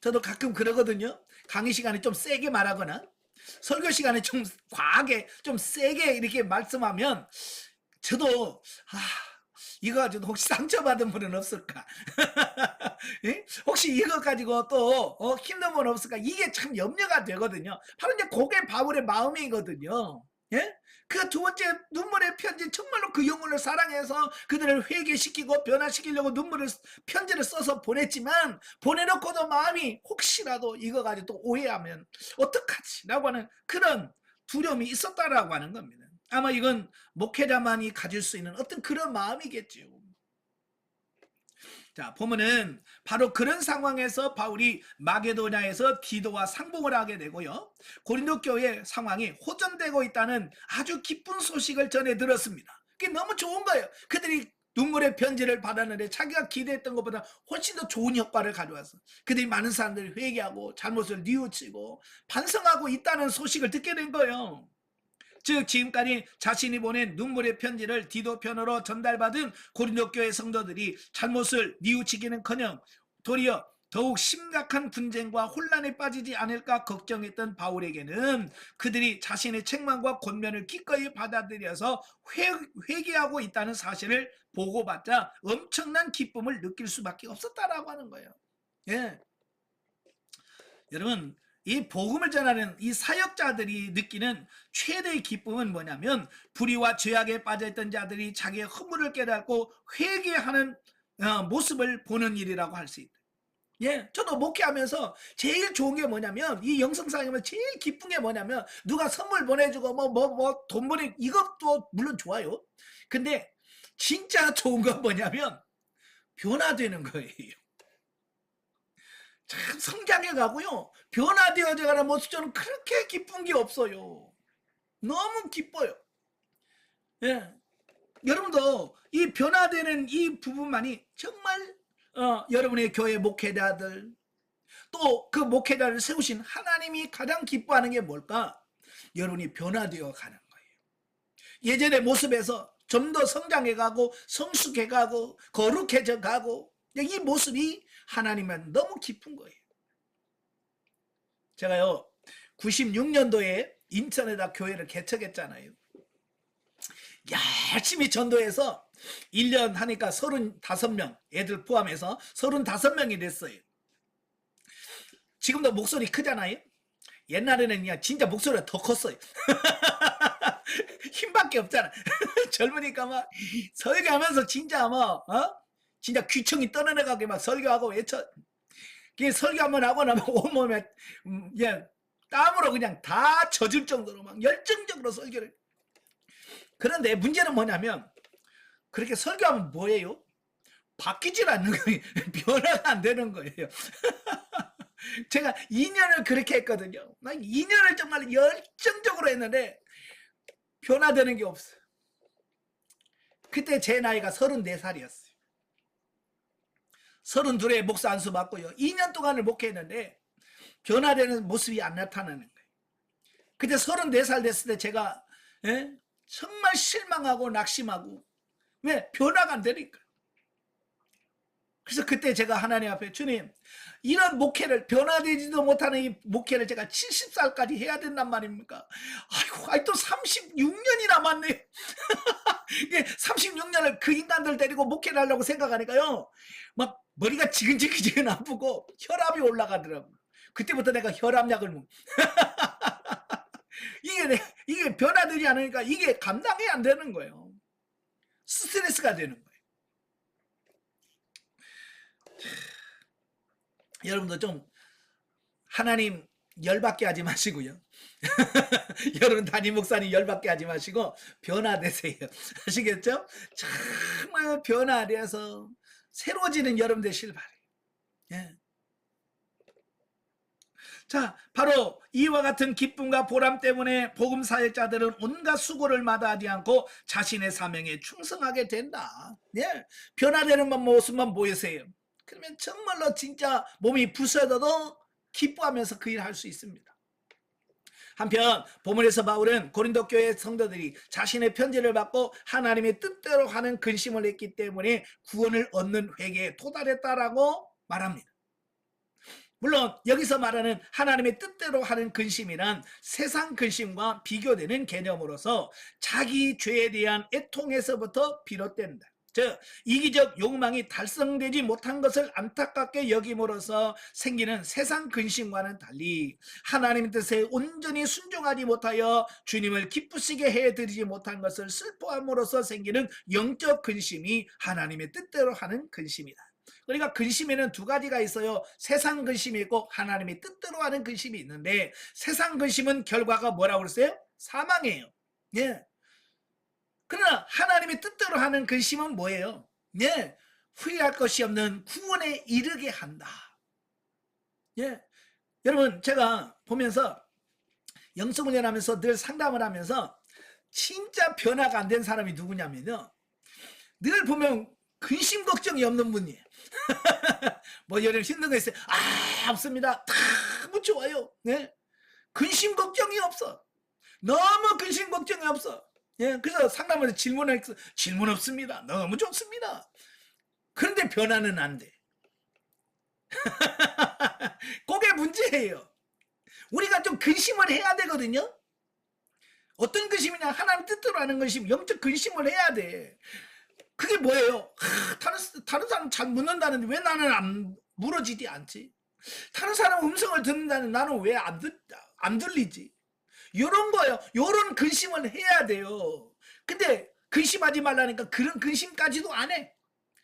저도 가끔 그러거든요. 강의 시간에 좀 세게 말하거나 설교 시간에 좀 과하게 좀 세게 이렇게 말씀하면 저도 이거 가지고 혹시 상처받은 분은 없을까? 예? 혹시 이거 가지고 또 힘든 분 없을까? 이게 참 염려가 되거든요. 바로 이제 그게 바울의 마음이거든요. 예? 그 두 번째 눈물의 편지, 정말로 그 영혼을 사랑해서 그들을 회개시키고 변화시키려고 편지를 써서 보냈지만 보내놓고도 마음이 혹시라도 이거 가지고 또 오해하면 어떡하지? 라고 하는 그런 두려움이 있었다라고 하는 겁니다. 아마 이건 목회자만이 가질 수 있는 어떤 그런 마음이겠죠. 자, 보면은 바로 그런 상황에서 바울이 마게도냐에서 디도와 상봉을 하게 되고요. 고린도 교회 상황이 호전되고 있다는 아주 기쁜 소식을 전해 들었습니다. 그게 너무 좋은 거예요. 그들이 눈물의 편지를 받았는데 자기가 기대했던 것보다 훨씬 더 좋은 효과를 가져와서 그들이 많은 사람들이 회개하고 잘못을 뉘우치고 반성하고 있다는 소식을 듣게 된 거예요. 즉 지금까지 자신이 보낸 눈물의 편지를 디도 편으로 전달받은 고린도 교회 성도들이 잘못을 뉘우치기는커녕 도리어 더욱 심각한 분쟁과 혼란에 빠지지 않을까 걱정했던 바울에게는 그들이 자신의 책망과 권면을 기꺼이 받아들여서 회개하고 있다는 사실을 보고받자 엄청난 기쁨을 느낄 수밖에 없었다라고 하는 거예요. 예. 여러분, 이 복음을 전하는 이 사역자들이 느끼는 최대의 기쁨은 뭐냐면 불의와 죄악에 빠져있던 자들이 자기의 허물을 깨닫고 회개하는 모습을 보는 일이라고 할 수 있다. 예, 저도 목회하면서 제일 좋은 게 뭐냐면 이 영성상이면 제일 기쁜 게 뭐냐면 누가 선물 보내주고 돈 보내 이것도 물론 좋아요. 근데 진짜 좋은 건 뭐냐면 변화되는 거예요. 참 성장해 가고요. 변화되어져 가는 모습 저는 그렇게 기쁜 게 없어요. 너무 기뻐요. 예. 여러분도 이 변화되는 이 부분만이 정말 여러분의 교회 목회자들 또 그 목회자를 세우신 하나님이 가장 기뻐하는 게 뭘까? 여러분이 변화되어 가는 거예요. 예전의 모습에서 좀 더 성장해 가고 성숙해 가고 거룩해져 가고 이 모습이 하나님은 너무 기쁜 거예요. 제가요 96년도에 인천에다 교회를 개척했잖아요. 열심히 전도해서 1년 하니까 35명 애들 포함해서 35명이 됐어요. 지금도 목소리 크잖아요. 옛날에는 그냥 진짜 목소리가 더 컸어요. 힘밖에 없잖아. 젊으니까 막 설교하면서 진짜 진짜 귀청이 떠내려가게 막 설교하고 외쳐. 설교 한번 하고 나면 온몸에 땀으로 그냥 다 젖을 정도로 막 열정적으로 설교를. 그런데 문제는 뭐냐면 그렇게 설교하면 뭐예요? 바뀌질 않는 거예요. 변화가 안 되는 거예요. 제가 2년을 그렇게 했거든요. 난 2년을 정말 열정적으로 했는데 변화되는 게 없어요. 그때 제 나이가 34살이었어요. 32에 목사 안수 받고요. 2년 동안을 목회했는데 변화되는 모습이 안 나타나는 거예요. 그때 34살 됐을 때 제가 정말 실망하고 낙심하고, 왜? 변화가 안 되니까. 그래서 그때 제가 하나님 앞에, 주님, 이런 목회를, 변화되지도 못하는 이 목회를 제가 70살까지 해야 된단 말입니까? 아이고, 또 36년이 남았네요. 36년을 그 인간들 데리고 목회를 하려고 생각하니까요, 막 머리가 지근지근 아프고 혈압이 올라가더라고요. 그때부터 내가 혈압약을 먹. 이게 변화되지 않으니까 이게 감당이 안 되는 거예요. 스트레스가 되는 거예요. 여러분도 좀 하나님 열받게 하지 마시고요. 여러분 담임 목사님 열받게 하지 마시고 변화되세요. 아시겠죠? 정말 변화돼서 새로워지는 여러분 되시길 바래요. 예. 자, 바로 이와 같은 기쁨과 보람 때문에 복음 사역자들은 온갖 수고를 마다하지 않고 자신의 사명에 충성하게 된다. 예. 변화되는 모습만 보이세요. 그러면 정말로 진짜 몸이 부서져도 기뻐하면서 그 일을 할 수 있습니다. 한편 본문에서 바울은 고린도 교회 성도들이 자신의 편지를 받고 하나님의 뜻대로 하는 근심을 했기 때문에 구원을 얻는 회개에 도달했다라고 말합니다. 물론 여기서 말하는 하나님의 뜻대로 하는 근심이란 세상 근심과 비교되는 개념으로서 자기 죄에 대한 애통에서부터 비롯된다. 즉 이기적 욕망이 달성되지 못한 것을 안타깝게 여김으로써 생기는 세상 근심과는 달리 하나님의 뜻에 온전히 순종하지 못하여 주님을 기쁘시게 해드리지 못한 것을 슬퍼함으로써 생기는 영적 근심이 하나님의 뜻대로 하는 근심이다. 그러니까 근심에는 두 가지가 있어요. 세상 근심이 있고 하나님의 뜻대로 하는 근심이 있는데, 세상 근심은 결과가 뭐라고 그랬어요? 사망이에요. 예. 그러나 하나님의 뜻대로 하는 근심은 뭐예요? 예. 후회할 것이 없는 구원에 이르게 한다. 예. 여러분, 제가 보면서 영성훈련하면서 늘 상담을 하면서 진짜 변화가 안 된 사람이 누구냐면요, 늘 보면 근심 걱정이 없는 분이에요. 뭐 여러분 힘든 거 있어요? 없습니다. 너무 좋아요. 네? 근심 걱정이 없어. 너무 근심 걱정이 없어. 예, 그래서 상담을 질문을 질문 없습니다. 너무 좋습니다. 그런데 변화는 안 돼. 그게 문제예요. 우리가 좀 근심을 해야 되거든요. 어떤 근심이냐? 하나님 뜻대로 하는 근심, 영적 근심을 해야 돼. 그게 뭐예요? 다른 사람 잘 묻는다는데 왜 나는 안 물어지지 않지? 다른 사람 음성을 듣는다는 나는 왜 안 들리지? 요런 거예요. 요런 근심을 해야 돼요. 근데 근심하지 말라니까 그런 근심까지도 안 해.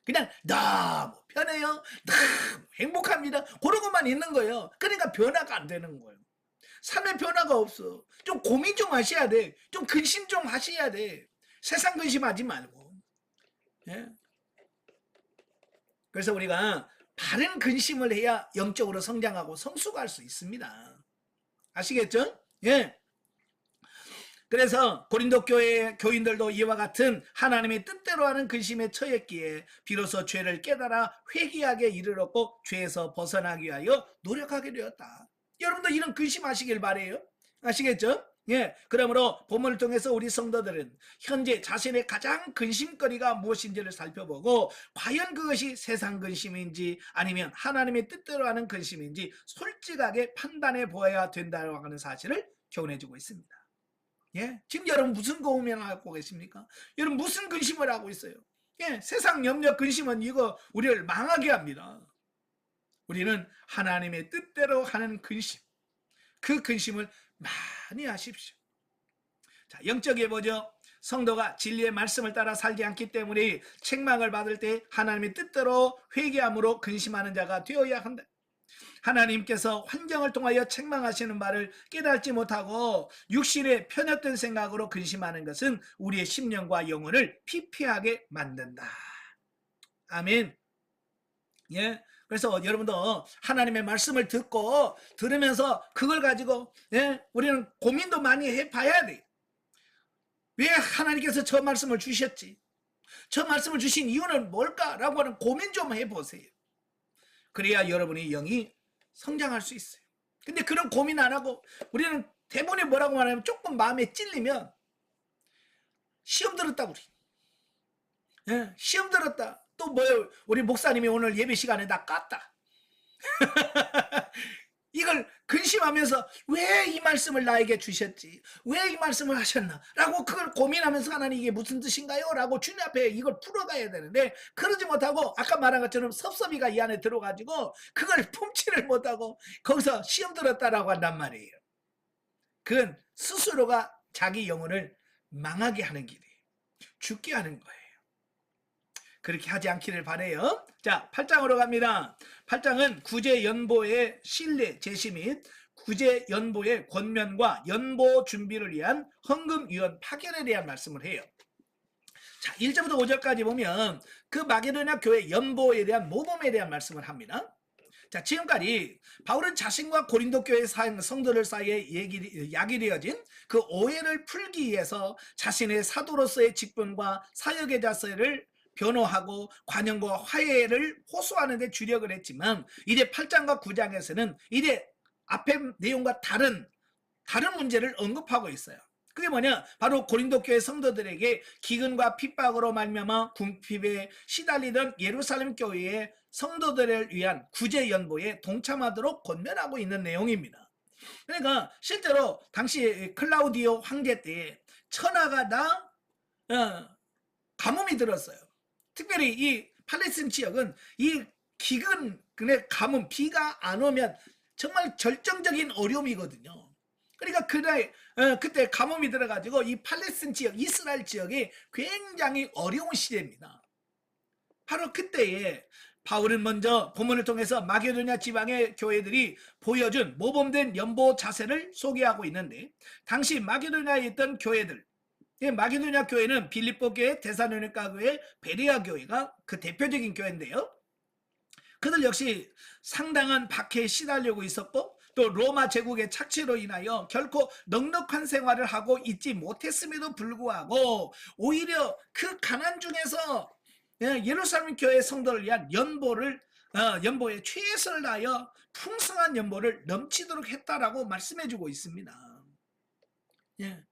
그냥 너무 편해요. 너무 행복합니다. 그런 것만 있는 거예요. 그러니까 변화가 안 되는 거예요. 삶에 변화가 없어. 좀 고민 좀 하셔야 돼. 좀 근심 좀 하셔야 돼. 세상 근심하지 말고. 예? 그래서 우리가 바른 근심을 해야 영적으로 성장하고 성숙할 수 있습니다. 아시겠죠? 예. 그래서 고린도 교회 교인들도 이와 같은 하나님의 뜻대로 하는 근심에 처했기에 비로소 죄를 깨달아 회개하게 이르렀고 죄에서 벗어나기 위하여 노력하게 되었다. 여러분도 이런 근심하시길 바래요. 아시겠죠? 예. 그러므로 본문을 통해서 우리 성도들은 현재 자신의 가장 근심거리가 무엇인지를 살펴보고 과연 그것이 세상 근심인지 아니면 하나님의 뜻대로 하는 근심인지 솔직하게 판단해 보아야 된다고 하는 사실을 교훈해주고 있습니다. 예? 지금 여러분 무슨 고민을 하고 계십니까? 여러분 무슨 근심을 하고 있어요? 예, 세상 염려 근심은 이거 우리를 망하게 합니다. 우리는 하나님의 뜻대로 하는 근심, 그 근심을 많이 하십시오. 자, 영적에 보죠. 성도가 진리의 말씀을 따라 살지 않기 때문에 책망을 받을 때 하나님의 뜻대로 회개함으로 근심하는 자가 되어야 한다. 하나님께서 환경을 통하여 책망하시는 바를 깨닫지 못하고 육신의 편협된 생각으로 근심하는 것은 우리의 심령과 영혼을 피폐하게 만든다. 아멘. 예. 그래서 여러분도 하나님의 말씀을 들으면서 그걸 가지고 우리는 고민도 많이 해봐야 돼. 왜 하나님께서 저 말씀을 주셨지? 저 말씀을 주신 이유는 뭘까라고 하는 고민 좀 해보세요. 그래야 여러분의 영이 성장할 수 있어요. 근데 그런 고민 안 하고 우리는 대본에 뭐라고 말하면 조금 마음에 찔리면 시험 들었다 우리. 예, 시험 들었다. 또 뭐요? 우리 목사님이 오늘 예배 시간에 나 깠다. 이걸 근심하면서 왜 이 말씀을 나에게 주셨지? 왜 이 말씀을 하셨나? 라고 그걸 고민하면서 하나님 이게 무슨 뜻인가요? 라고 주님 앞에 이걸 풀어가야 되는데 그러지 못하고 아까 말한 것처럼 섭섭이가 이 안에 들어가지고 그걸 품지를 못하고 거기서 시험 들었다라고 한단 말이에요. 그건 스스로가 자기 영혼을 망하게 하는 길이에요. 죽게 하는 거예요. 그렇게 하지 않기를 바라요. 자, 8장으로 갑니다. 8장은 구제연보의 신뢰 제시 및 구제연보의 권면과 연보 준비를 위한 헌금위원 파견에 대한 말씀을 해요. 자, 1절부터 5절까지 보면 그 마게도냐 교회 연보에 대한 모범에 대한 말씀을 합니다. 자, 지금까지 바울은 자신과 고린도 교회 성도들 사이에 약이 되어진 그 오해를 풀기 위해서 자신의 사도로서의 직분과 사역의 자세를 변호하고 관용과 화해를 호소하는 데 주력을 했지만 이제 8장과 9장에서는 이제 앞에 내용과 다른 문제를 언급하고 있어요. 그게 뭐냐? 바로 고린도 교회 성도들에게 기근과 핍박으로 말미암아 궁핍에 시달리던 예루살렘 교회의 성도들을 위한 구제 연보에 동참하도록 권면하고 있는 내용입니다. 그러니까 실제로 당시 클라우디오 황제 때 천하가 다 가뭄이 들었어요. 특별히 이 팔레스틴 지역은 이 기근의 가뭄, 비가 안 오면 정말 절정적인 어려움이거든요. 그러니까 그때 가뭄이 들어가지고 이 팔레스틴 지역, 이스라엘 지역이 굉장히 어려운 시대입니다. 바로 그때에 바울은 먼저 본문을 통해서 마게도냐 지방의 교회들이 보여준 모범된 연보 자세를 소개하고 있는데 당시 마게도냐에 있던 교회들, 마게도냐 교회는 빌립보 교회, 데살로니가 교회, 베레아 교회가 그 대표적인 교회인데요. 그들 역시 상당한 박해에 시달리고 있었고 또 로마 제국의 착취로 인하여 결코 넉넉한 생활을 하고 있지 못했음에도 불구하고 오히려 그 가난 중에서 예루살렘 교회 성도를 위한 연보에 최선을 다하여 풍성한 연보를 넘치도록 했다라고 말씀해주고 있습니다. 예.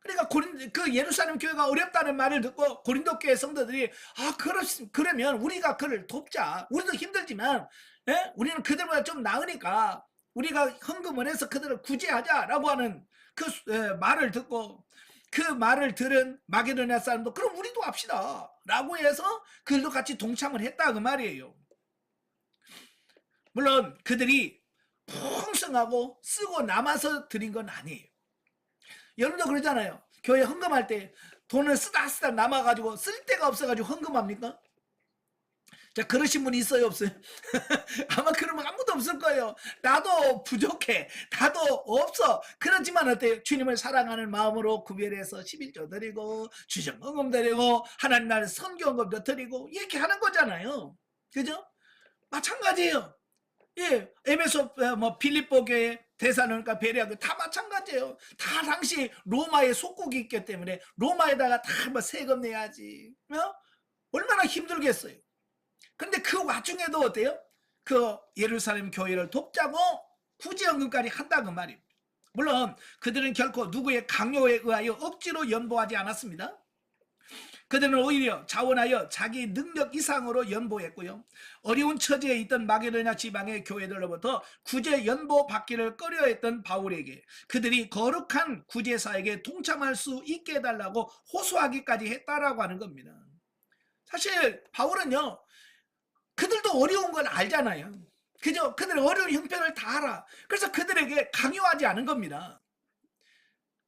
그러니까 그 예루살렘 교회가 어렵다는 말을 듣고 고린도 교회 성도들이 그러면 우리가 그를 돕자. 우리도 힘들지만 우리는 그들보다 좀 나으니까 우리가 헌금을 해서 그들을 구제하자라고 하는 그 말을 듣고 그 말을 들은 마게도냐 사람도 그럼 우리도 합시다 라고 해서 그들도 같이 동참을 했다 그 말이에요. 물론 그들이 풍성하고 쓰고 남아서 드린 건 아니에요. 여러분도 그러잖아요. 교회 헌금할 때 돈을 쓰다 남아가지고 쓸 데가 없어가지고 헌금합니까? 자, 그러신 분이 있어요, 없어요? 아마 그러면 아무도 없을 거예요. 나도 부족해. 나도 없어. 그렇지만 어때요? 주님을 사랑하는 마음으로 구별해서 11조 드리고 주정헌금 드리고 하나님 나라의 선교헌금도 드리고 이렇게 하는 거잖아요. 그죠? 마찬가지예요. 예, 에베소 빌립보 교회, 데살로니가 베레아 교회 다 마찬가지예요. 다 당시 로마의 속국이 있기 때문에 로마에다가 다 세금 내야지. 얼마나 힘들겠어요. 근데 그 와중에도 어때요? 그 예루살렘 교회를 돕자고 구제연금까지 한다고 말입니다. 물론 그들은 결코 누구의 강요에 의하여 억지로 연보하지 않았습니다. 그들은 오히려 자원하여 자기 능력 이상으로 연보했고요. 어려운 처지에 있던 마게도냐 지방의 교회들로부터 구제 연보 받기를 꺼려했던 바울에게 그들이 거룩한 구제사에게 동참할 수 있게 해달라고 호소하기까지 했다라고 하는 겁니다. 사실 바울은요. 그들도 어려운 건 알잖아요. 그죠? 그들의 어려운 형편을 다 알아. 그래서 그들에게 강요하지 않은 겁니다.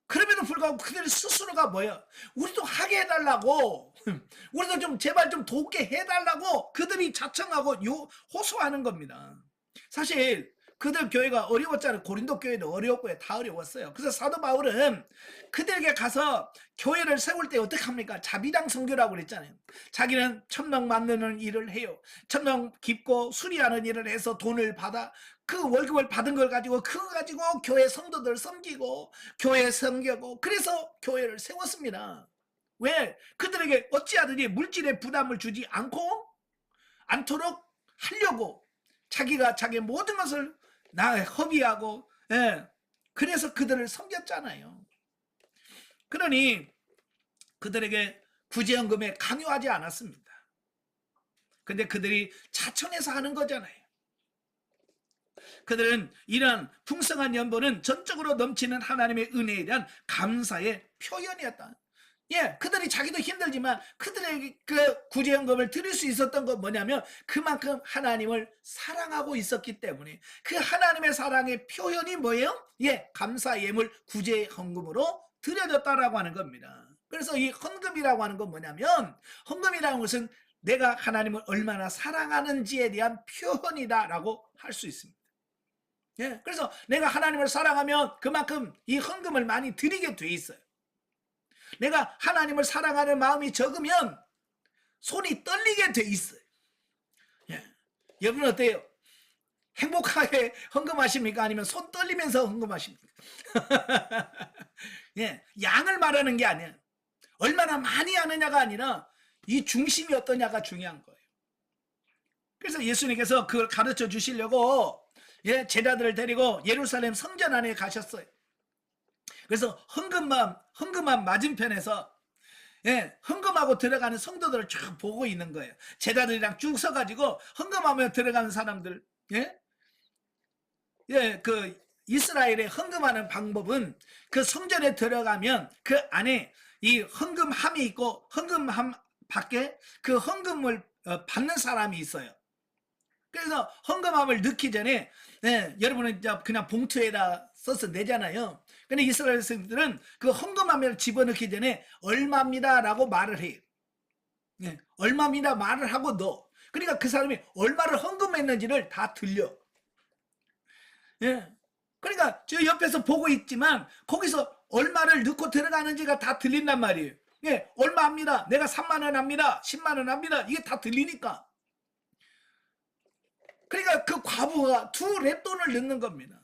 그럼에도 불구하고 그들 스스로가 뭐예요? 우리도 하게 해달라고, 우리도 좀 제발 좀 돕게 해달라고 그들이 자청하고 호소하는 겁니다. 사실 그들 교회가 어려웠잖아요. 고린도 교회도 어려웠고요. 다 어려웠어요. 그래서 사도 바울은 그들에게 가서 교회를 세울 때 어떻게 합니까? 자비당 선교라고 그랬잖아요. 자기는 천명 만드는 일을 해요. 천명 깊고 수리하는 일을 해서 돈을 받아 그 월급을 받은 걸 가지고 그거 가지고 교회 성도들 섬기고 교회 섬기고 그래서 교회를 세웠습니다. 왜? 그들에게 어찌하든지 물질의 부담을 주지 않도록 하려고 자기가 자기의 모든 것을 허비하고, 예. 그래서 그들을 섬겼잖아요. 그러니 그들에게 구제연금에 강요하지 않았습니다. 근데 그들이 자천해서 하는 거잖아요. 그들은 이러한 풍성한 연보는 전적으로 넘치는 하나님의 은혜에 대한 감사의 표현이었다. 예, 그들이 자기도 힘들지만 그들의 그 구제연금을 드릴 수 있었던 건 뭐냐면 그만큼 하나님을 사랑하고 있었기 때문에 그 하나님의 사랑의 표현이 뭐예요? 예, 감사 예물 구제헌금으로 드려졌다라고 하는 겁니다. 그래서 이 헌금이라고 하는 건 뭐냐면 헌금이라는 것은 내가 하나님을 얼마나 사랑하는지에 대한 표현이다라고 할 수 있습니다. 예, 그래서 내가 하나님을 사랑하면 그만큼 이 헌금을 많이 드리게 돼 있어요. 내가 하나님을 사랑하는 마음이 적으면 손이 떨리게 돼 있어요. 예. 여러분 어때요? 행복하게 헌금하십니까? 아니면 손 떨리면서 헌금하십니까? 예, 양을 말하는 게 아니에요. 얼마나 많이 하느냐가 아니라 이 중심이 어떠냐가 중요한 거예요. 그래서 예수님께서 그걸 가르쳐 주시려고 예, 제자들을 데리고 예루살렘 성전 안에 가셨어요. 그래서 헌금함 맞은편에서 예, 헌금하고 들어가는 성도들을 쭉 보고 있는 거예요. 제자들이랑 쭉 서가지고 헌금하며 들어가는 사람들, 예, 예, 그 이스라엘의 헌금하는 방법은 그 성전에 들어가면 그 안에 이 헌금함이 있고 헌금함 밖에 그 헌금을 받는 사람이 있어요. 그래서 헌금함을 넣기 전에 예, 여러분은 그냥 봉투에다 써서 내잖아요. 근데 이스라엘 사람들은 그 헌금함을 집어넣기 전에 얼마입니다라고 말을 해요. 예, 얼마입니다 말을 하고 넣어. 그러니까 그 사람이 얼마를 헌금했는지를 다 들려. 예, 그러니까 저 옆에서 보고 있지만 거기서 얼마를 넣고 들어가는지가 다 들린단 말이에요. 예, 얼마입니다. 내가 3만 원 합니다. 10만 원 합니다. 이게 다 들리니까. 그러니까 그 과부가 2렙돈을 넣는 겁니다.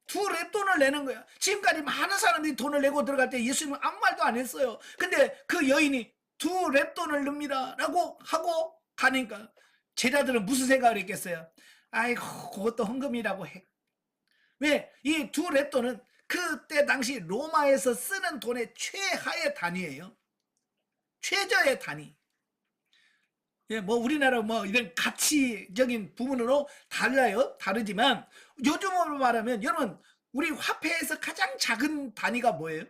2렙돈을 내는 거야. 지금까지 많은 사람들이 돈을 내고 들어갈 때 예수님은 아무 말도 안 했어요. 근데 그 여인이 2렙돈을 넣습니다 라고 하고 가니까 제자들은 무슨 생각을 했겠어요? 아이고 그것도 헌금이라고 해. 왜? 이 2렙돈은 그때 당시 로마에서 쓰는 돈의 최하의 단위예요. 최저의 단위. 예, 뭐 우리나라 뭐 이런 가치적인 부분으로 달라요. 다르지만 요즘으로 말하면 여러분 우리 화폐에서 가장 작은 단위가 뭐예요?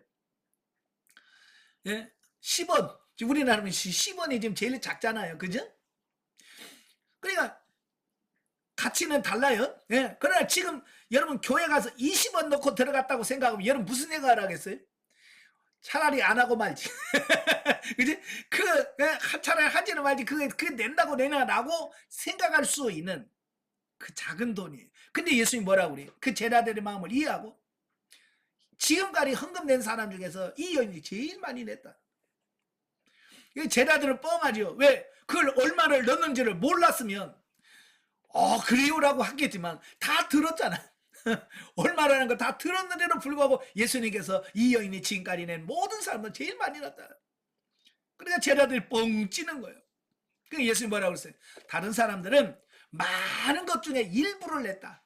예, 10원. 우리나라는 10원이 지금 제일 작잖아요. 그죠? 그러니까 가치는 달라요. 예, 그러나 지금 여러분 교회 가서 20원 넣고 들어갔다고 생각하면 여러분 무슨 생각을 하겠어요? 차라리 안 하고 말지. 그지? 차라리 하지는 말지. 그게 낸다고 내냐라고 생각할 수 있는 그 작은 돈이에요. 근데 예수님이 뭐라고 그래요? 그 제자들의 마음을 이해하고 지금까지 헌금 낸 사람 중에서 이 여인이 제일 많이 냈다. 제자들은 뻥하죠. 왜? 그걸 얼마를 넣는지를 몰랐으면 그래요라고 하겠지만 다 들었잖아. 얼마라는 걸 다 들었는데도 불구하고 예수님께서 이 여인이 지금까지 낸 모든 사람들 제일 많이 났다. 그러니까 제자들이 뻥 찌는 거예요. 그러니까 예수님 뭐라고 그랬어요? 다른 사람들은 많은 것 중에 일부를 냈다.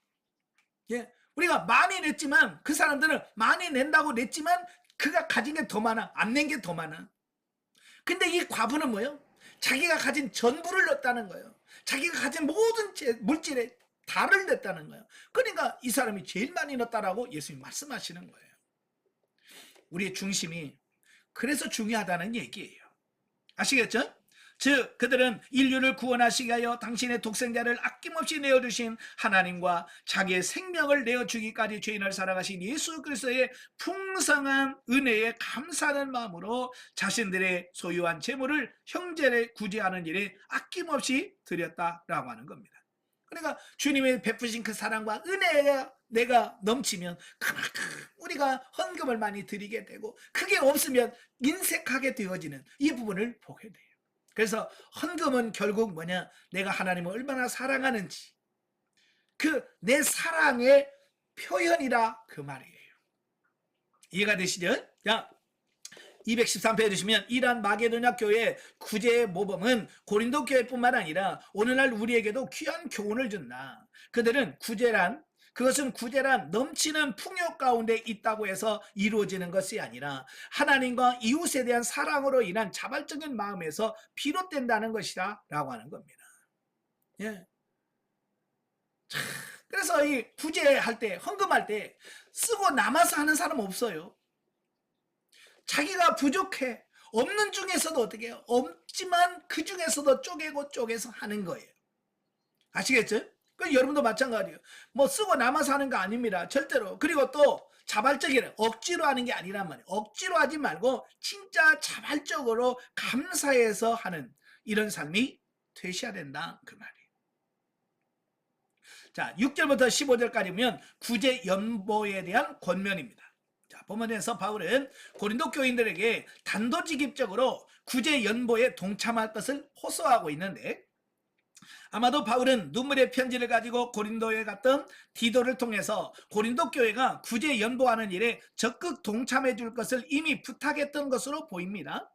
예, 우리가 많이 냈지만 그 사람들은 많이 낸다고 냈지만 그가 가진 게 더 많아. 안 낸 게 더 많아. 근데 이 과부는 뭐예요? 자기가 가진 전부를 넣었다는 거예요. 자기가 가진 모든 물질에 다를 냈다는 거예요. 그러니까 이 사람이 제일 많이 넣었다라고 예수님이 말씀하시는 거예요. 우리의 중심이 그래서 중요하다는 얘기예요. 아시겠죠? 즉 그들은 인류를 구원하시기 위하여 당신의 독생자를 아낌없이 내어주신 하나님과 자기의 생명을 내어주기까지 죄인을 사랑하신 예수 그리스도의 풍성한 은혜에 감사하는 마음으로 자신들의 소유한 재물을 형제를 구제하는 일에 아낌없이 드렸다라고 하는 겁니다. 그러니까 주님의 베푸신 그 사랑과 은혜가 내가 넘치면 그만큼 우리가 헌금을 많이 드리게 되고 그게 없으면 인색하게 되어지는 이 부분을 보게 돼요. 그래서 헌금은 결국 뭐냐? 내가 하나님을 얼마나 사랑하는지 그 내 사랑의 표현이라 그 말이에요. 이해가 되시죠? 자, 213페이지 보시면 이러한 마게도냐 교회의 구제의 모범은 고린도 교회뿐만 아니라 오늘날 우리에게도 귀한 교훈을 준다. 그들은 그것은 구제란 넘치는 풍요 가운데 있다고 해서 이루어지는 것이 아니라 하나님과 이웃에 대한 사랑으로 인한 자발적인 마음에서 비롯된다는 것이다 라고 하는 겁니다. 예. 그래서 이 구제할 때, 헌금할 때 쓰고 남아서 하는 사람 없어요. 자기가 부족해. 없는 중에서도 어떻게 해요? 없지만 그 중에서도 쪼개서 하는 거예요. 아시겠죠? 여러분도 마찬가지예요. 뭐 쓰고 남아서 하는 거 아닙니다. 절대로. 그리고 또 자발적이래. 억지로 하는 게 아니란 말이에요. 억지로 하지 말고 진짜 자발적으로 감사해서 하는 이런 삶이 되셔야 된다. 그 말이에요. 자, 6절부터 15절까지 보면 구제 연보에 대한 권면입니다. 자, 본문에서 바울은 고린도 교인들에게 단도직입적으로 구제 연보에 동참할 것을 호소하고 있는데, 아마도 바울은 눈물의 편지를 가지고 고린도에 갔던 디도를 통해서 고린도 교회가 구제 연보하는 일에 적극 동참해 줄 것을 이미 부탁했던 것으로 보입니다.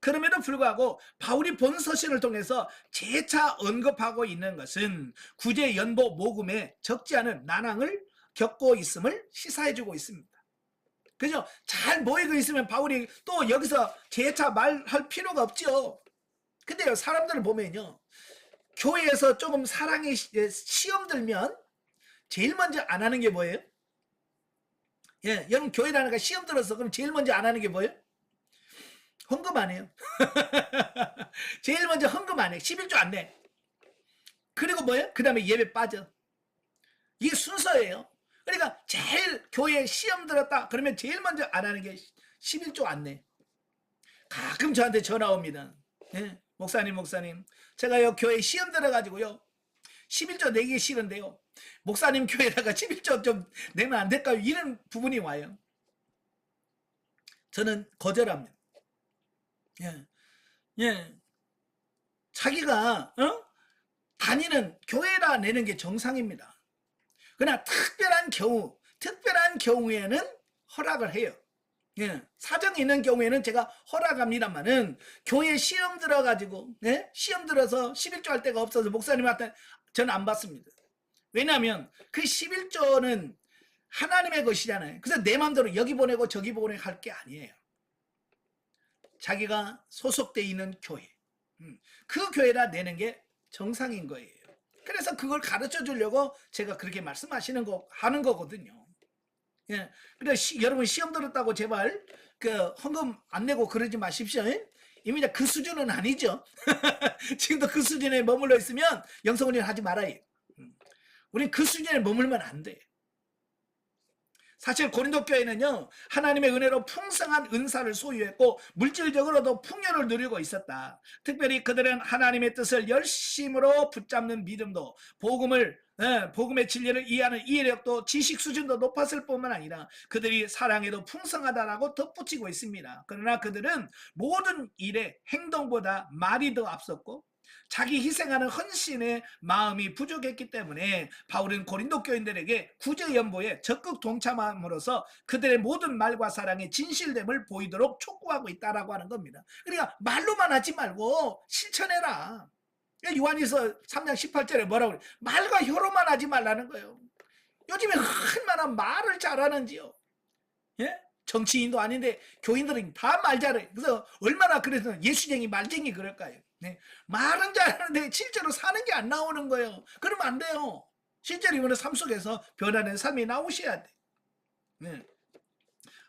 그럼에도 불구하고 바울이 본 서신을 통해서 재차 언급하고 있는 것은 구제 연보 모금에 적지 않은 난항을 겪고 있음을 시사해주고 있습니다. 그죠? 잘 모이고 있으면 바울이 또 여기서 재차 말할 필요가 없죠. 근데요, 사람들을 보면요, 교회에서 조금 사랑의 시험 들면 제일 먼저 안 하는 게 뭐예요? 예, 여러분 교회라는 거 시험 들어서 그럼 제일 먼저 안 하는 게 뭐예요? 헌금 안 해요. 제일 먼저 헌금 안 해. 11조 안 내. 그리고 뭐예요? 그 다음에 예배 빠져. 이게 순서예요. 그러니까 제일 교회에 시험 들었다 그러면 제일 먼저 안 하는 게 11조 안 내. 가끔 저한테 전화 옵니다. 예? 목사님 제가요 교회 시험 들어가지고요 11조 내기 싫은데요 목사님 교회에다가 11조 좀 내면 안 될까요? 이런 부분이 와요. 저는 거절합니다. 예. 자기가 다니는 교회라 내는 게 정상입니다. 그러나 특별한 경우에는 허락을 해요. 예, 사정이 있는 경우에는 제가 허락합니다만은 교회 시험 들어가지고 시험 들어서 11조 할 데가 없어서 목사님한테 저는 안 받습니다. 왜냐하면 그 11조는 하나님의 것이잖아요. 그래서 내 마음대로 여기 보내고 저기 보내고 할 게 아니에요. 자기가 소속돼 있는 교회, 그 교회라 내는 게 정상인 거예요. 그래서 그걸 가르쳐 주려고 제가 그렇게 하는 거거든요. 예, 그러니까 여러분 시험 들었다고 제발 그 헌금 안 내고 그러지 마십시오. 이미 그 수준은 아니죠. 지금도 그 수준에 머물러 있으면 영성훈련 하지 말아요. 우린 그 수준에 머물면 안 돼. 사실 고린도 교회는요 하나님의 은혜로 풍성한 은사를 소유했고 물질적으로도 풍요를 누리고 있었다. 특별히 그들은 하나님의 뜻을 열심으로 붙잡는 믿음도 복음의 진리를 이해하는 이해력도 지식 수준도 높았을 뿐만 아니라 그들이 사랑에도 풍성하다라고 덧붙이고 있습니다. 그러나 그들은 모든 일에 행동보다 말이 더 앞섰고 자기 희생하는 헌신의 마음이 부족했기 때문에 바울은 고린도 교인들에게 구제 연보에 적극 동참함으로써 그들의 모든 말과 사랑의 진실됨을 보이도록 촉구하고 있다라고 하는 겁니다. 그러니까 말로만 하지 말고 실천해라. 요한일서 3장 18절에 뭐라고 그래? 말과 혀로만 하지 말라는 거예요. 요즘에 얼마나 말을 잘하는지요. 예? 정치인도 아닌데 교인들은 다 말 잘해. 그래서 얼마나 그래서 예수쟁이 말쟁이 그럴까요? 네. 말은 잘하는데 실제로 사는 게 안 나오는 거예요. 그러면 안 돼요. 실제로 이번에 삶 속에서 변화된 삶이 나오셔야 돼. 네.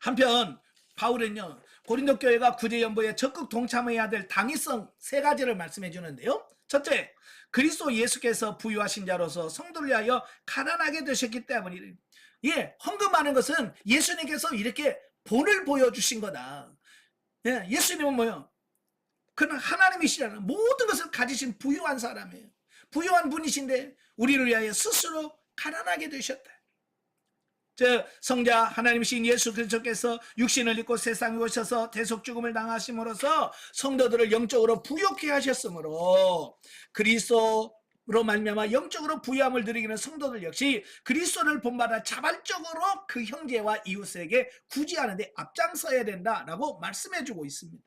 한편 바울은요 고린도 교회가 구제 연보에 적극 동참해야 될 당위성 3가지를 말씀해 주는데요. 첫째, 그리스도 예수께서 부유하신 자로서 성도를 위하여 가난하게 되셨기 때문이래. 예, 헌금하는 것은 예수님께서 이렇게 본을 보여주신 거다. 예, 예수님은 뭐요? 그는 하나님이시라는 모든 것을 가지신 부유한 사람이에요. 부유한 분이신데 우리를 위하여 스스로 가난하게 되셨다. 성자 하나님이신 예수 그리스도께서 육신을 입고 세상에 오셔서 대속 죽음을 당하심으로써 성도들을 영적으로 부욕해 하셨으므로 그리스도 말미암아 영적으로 부유함을 누리기는 성도들 역시 그리스도를 본받아 자발적으로 그 형제와 이웃에게 구제하는 데 앞장서야 된다라고 말씀해주고 있습니다.